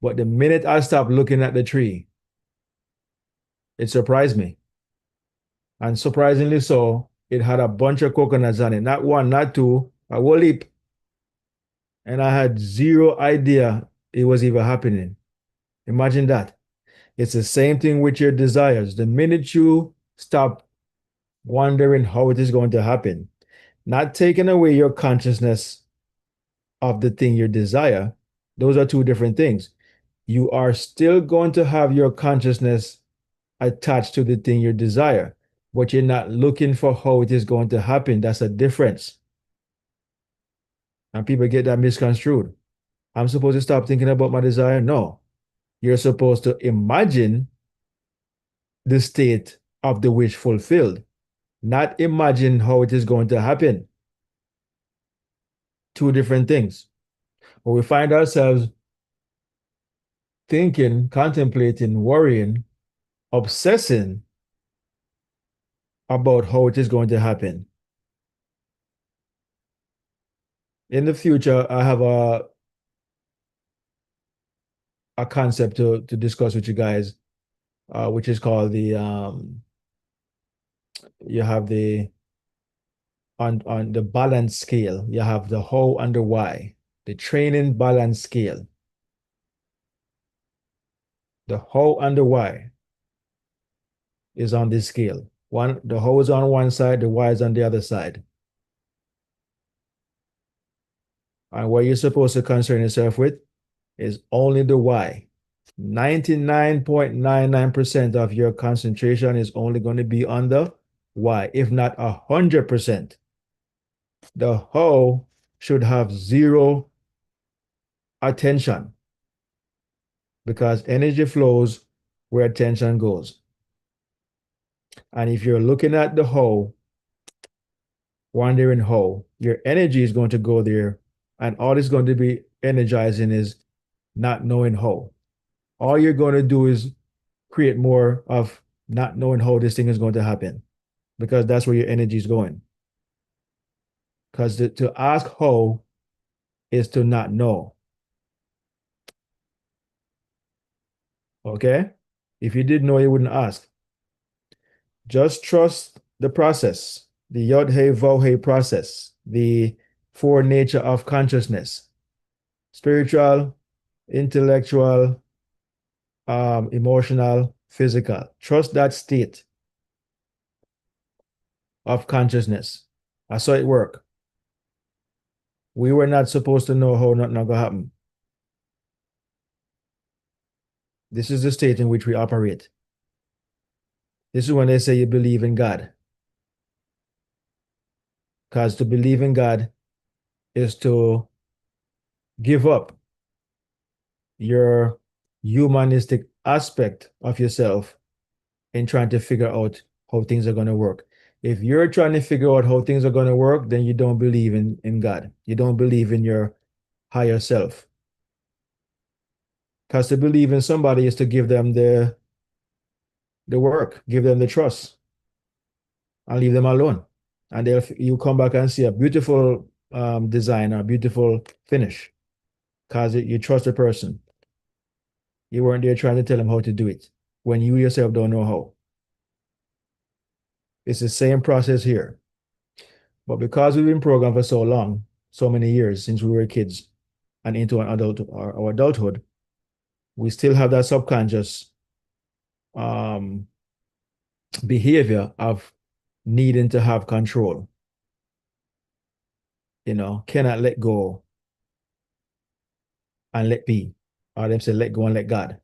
But the minute I stopped looking at the tree, it surprised me. And surprisingly so, it had a bunch of coconuts on it. Not one, not two, a whole heap. And I had zero idea it was even happening. Imagine that. It's the same thing with your desires. The minute you stop wondering how it is going to happen, not taking away your consciousness of the thing you desire, those are two different things. You are still going to have your consciousness attached to the thing you desire, but you're not looking for how it is going to happen. That's a difference. And people get that misconstrued. I'm supposed to stop thinking about my desire? No. You're supposed to imagine the state of the wish fulfilled, not imagine how it is going to happen. Two different things. But we find ourselves thinking, contemplating, worrying, obsessing about how it is going to happen. In the future, I have a concept to discuss with you guys, which is called you have the on the balance scale, you have the how and the why, the training balance scale, the how and the why is on this scale. The how is on one side, the why is on the other side. And what you're supposed to concern yourself with is only the why. 99.99% of your concentration is only going to be on the why, if not 100%. The how should have zero attention because energy flows where attention goes. And if you're looking at the how, wondering how, your energy is going to go there, and all it's going to be energizing is not knowing how. All you're going to do is create more of not knowing how this thing is going to happen because that's where your energy is going. Because to ask how is to not know. Okay? If you didn't know, you wouldn't ask. Just trust the process, the Yod Hey Vav Hey process, the four nature of consciousness, spiritual, intellectual, emotional, physical. Trust that state of consciousness. I saw it work. We were not supposed to know how nothing gonna happen. This is the state in which we operate. This is when they say you believe in God. Because to believe in God is to give up your humanistic aspect of yourself in trying to figure out how things are going to work. If you're trying to figure out how things are going to work, then you don't believe in God. You don't believe in your higher self. Because to believe in somebody is to give them the work, give them the trust, and leave them alone. And you come back and see a beautiful design or a beautiful finish because you trust the person. You weren't there trying to tell them how to do it when you yourself don't know how. It's the same process here. But because we've been programmed for so long, so many years since we were kids and into an adult or our adulthood, we still have that subconscious um, behavior of needing to have control. Cannot let go and let be. Or them say, let go and let God.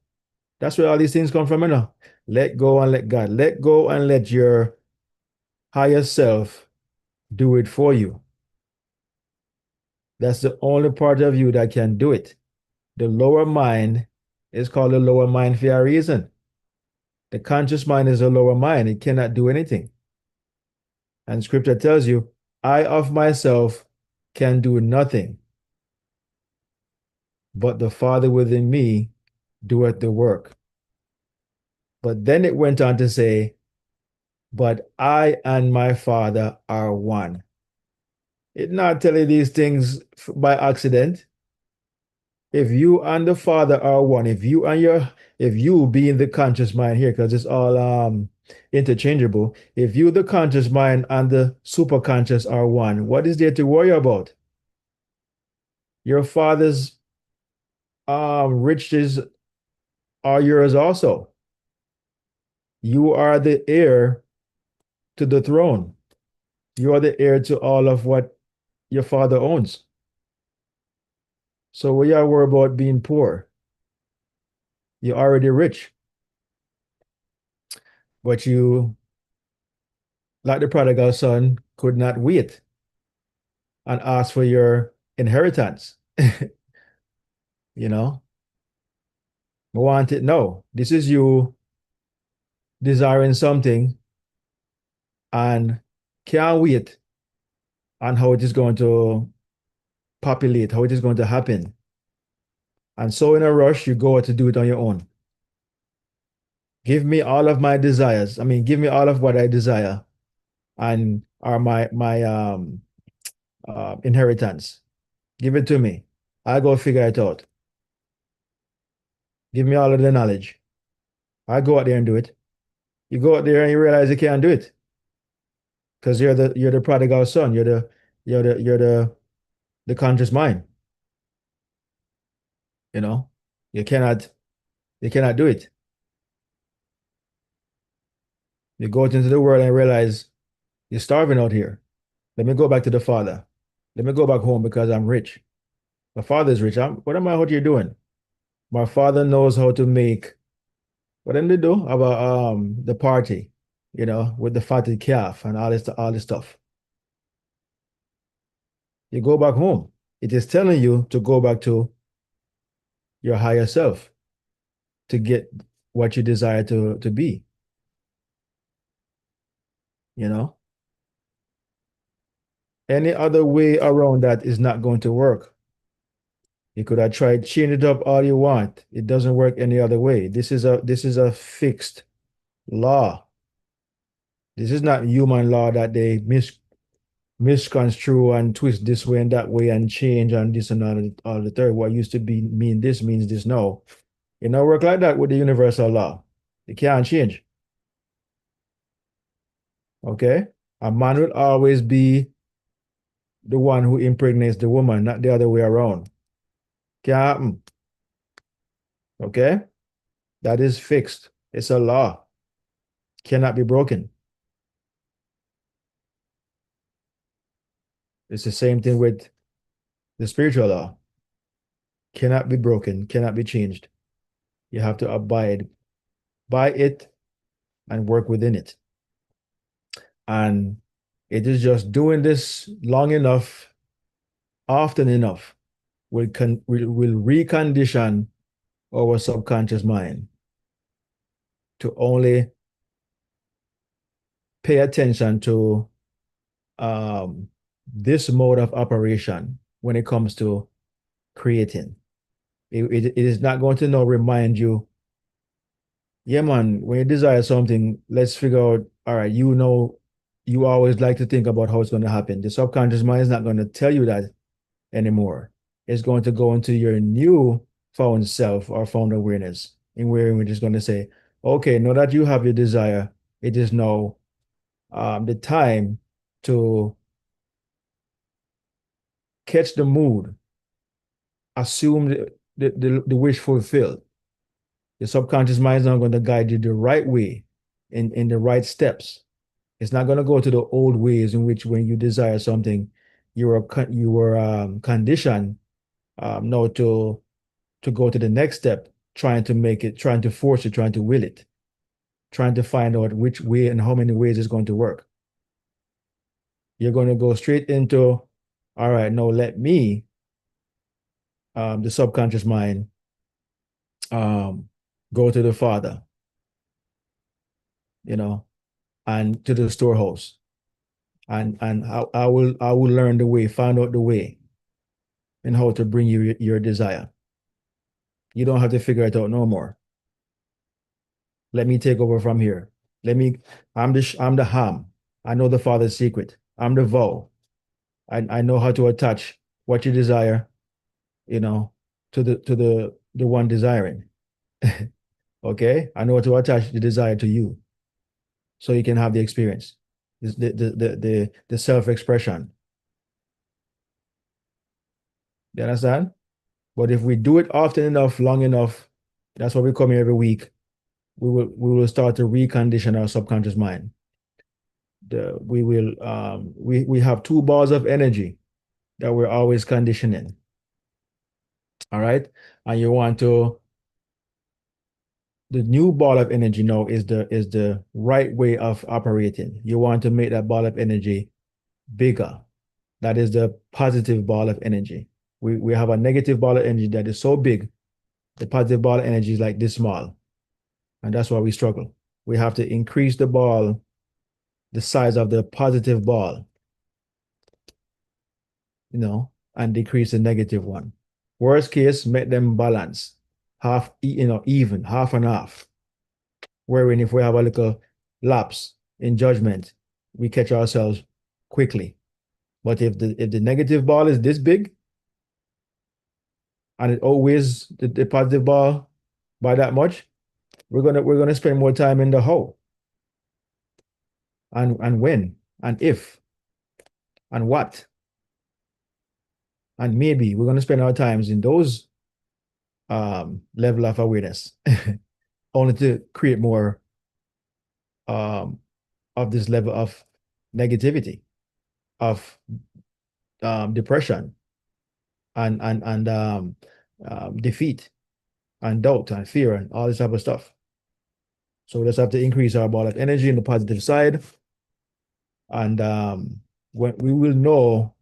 That's where all these things come from, Let go and let God. Let go and let your higher self do it for you. That's the only part of you that can do it. The lower mind is called the lower mind for a reason. The conscious mind is a lower mind. It cannot do anything. And scripture tells you, I of myself can do nothing, but the Father within me doeth the work. But then it went on to say, but I and my Father are one. It not telling these things by accident. If you and the Father are one, if you being the conscious mind here, because it's all interchangeable, if you, the conscious mind, and the superconscious are one, what is there to worry about? Your Father's riches are yours also. You are the heir to the throne. You are the heir to all of what your Father owns. So we are worried about being poor. You're already rich, but you, like the prodigal son, could not wait and ask for your inheritance. You know, I want it. No, this is you desiring something and can't wait on how it is going to populate, how it is going to happen. And so in a rush, you go out to do it on your own. Give me all of my desires. I mean, give me all of what I desire and are my inheritance. Give it to me. I go figure it out. Give me all of the knowledge. I go out there and do it. You go out there and you realize you can't do it because you're the prodigal son. You're the conscious mind. You know, you cannot do it. You go out into the world and realize you're starving out here. Let me go back to the Father. Let me go back home because I'm rich. My father's rich. What am I out here doing? My father knows how to make what did they do about the party, with the fatted calf and all this stuff. You go back home. It is telling you to go back to your higher self to get what you desire to be, you know? Any other way around that is not going to work. You could have tried changing it up all you want. It doesn't work any other way. This is a fixed law. This is not human law that they misconstrue and twist this way and that way and change and this and all the third. What used to be mean this means this now. It don't work like that with the universal law. It can't change. Okay? A man will always be the one who impregnates the woman, not the other way around. Can't happen. Okay? That is fixed. It's a law. Cannot be broken. It's the same thing with the spiritual law. Cannot be broken, cannot be changed. You have to abide by it and work within it. And it is just doing this long enough, often enough, will recondition our subconscious mind to only pay attention to this mode of operation when it comes to creating. It is not going to now remind you, yeah, man, when you desire something, let's figure out, all right, you always like to think about how it's going to happen. The subconscious mind is not going to tell you that anymore. It's going to go into your new found self or found awareness, in where we're just going to say, okay, now that you have your desire, it is now the time to catch the mood, assume the wish fulfilled. The subconscious mind is not going to guide you the right way in the right steps. It's not going to go to the old ways in which when you desire something, you were conditioned now to go to the next step, trying to make it, trying to force it, trying to will it, trying to find out which way and how many ways it's going to work. You're going to go straight into, all right, no, let me, the subconscious mind, um, go to the Father, you know, and to the storehouse, and I will learn the way, find out the way, and how to bring you your desire. You don't have to figure it out no more. Let me take over from here. Let me. I'm the ham. I know the Father's secret. I'm the vow. I know how to attach what you desire, you know, to the one desiring. Okay, I know how to attach the desire to you, so you can have the experience, the self-expression. You understand? But if we do it often enough, long enough, that's why we come here every week. We will start to recondition our subconscious mind. We have two balls of energy that we're always conditioning. All right. And you want to the new ball of energy now is the right way of operating. You want to make that ball of energy bigger. That is the positive ball of energy. We have a negative ball of energy that is so big. The positive ball of energy is like this small. And that's why we struggle. We have to increase the ball, the size of the positive ball, and decrease the negative one. Worst case, make them balance, half, even, half and half. Wherein if we have a little lapse in judgment, we catch ourselves quickly. But if the negative ball is this big, and it always the positive ball by that much, we're gonna spend more time in the hole. And when, and if, and what, and maybe we're gonna spend our times in those level of awareness, only to create more um, of this level of negativity, of depression, and defeat, and doubt, and fear, and all this type of stuff. So we just have to increase our ball of energy in the positive side, and when we will know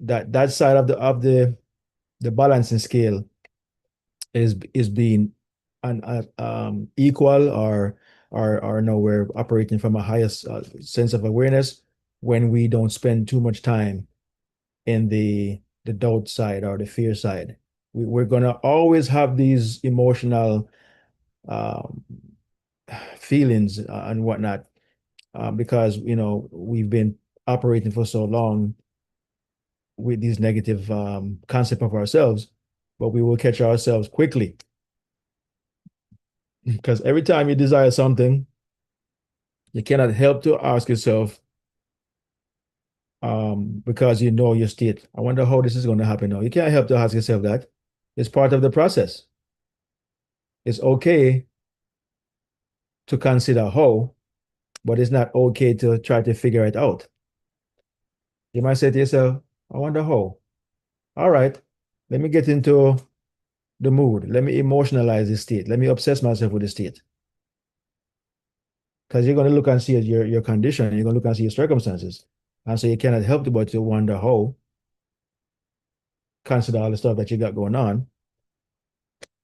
that side of the balancing scale is being equal, or no, we're operating from a highest sense of awareness when we don't spend too much time in the doubt side or the fear side. We're gonna always have these emotional um, feelings and whatnot, because we've been operating for so long with these negative concept of ourselves, but we will catch ourselves quickly because every time you desire something, you cannot help to ask yourself, because you know your state, I wonder how this is going to happen now. You can't help to ask yourself that. It's part of the process. It's okay to consider how, but it's not okay to try to figure it out. You might say to yourself, I wonder how. All right, let me get into the mood. Let me emotionalize the state. Let me obsess myself with the state. Because you're going to look and see your condition, and you're going to look and see your circumstances. And so you cannot help but to wonder how, consider all the stuff that you got going on,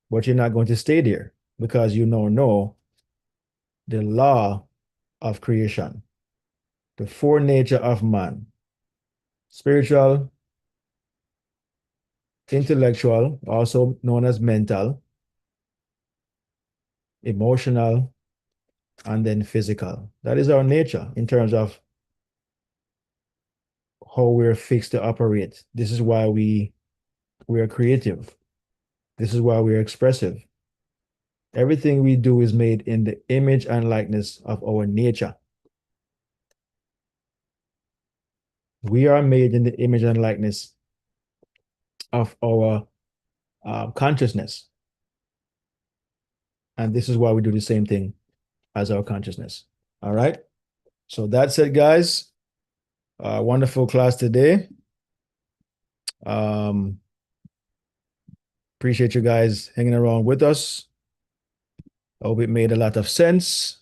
but you're not going to stay there because you know the law of creation, the four nature of man: spiritual, intellectual, also known as mental, emotional, and then physical. That is our nature in terms of how we're fixed to operate. This is why we are creative. This is why we're expressive. Everything we do is made in the image and likeness of our nature. We are made in the image and likeness of our consciousness. And this is why we do the same thing as our consciousness. All right. So that's it, guys. Wonderful class today. Appreciate you guys hanging around with us. I hope it made a lot of sense.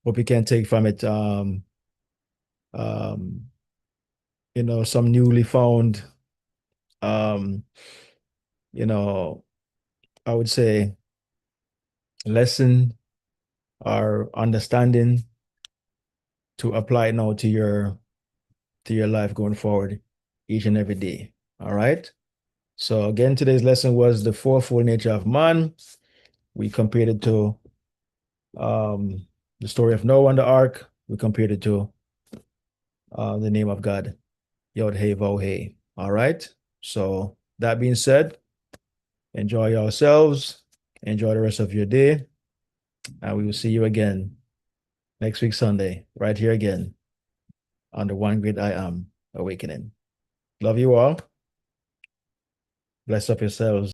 Hope you can take from it, some newly found, you know, I would say lesson or understanding to apply it now to your life going forward each and every day. All right. So again, today's lesson was the fourfold nature of man. We compared it to the story of Noah and the ark. We compared it to the name of God, Yod Hey Vav Hey. All right. So that being said, enjoy yourselves. Enjoy the rest of your day. And we will see you again next week, Sunday, right here again on the One Great I Am Awakening. Love you all. Bless up yourselves.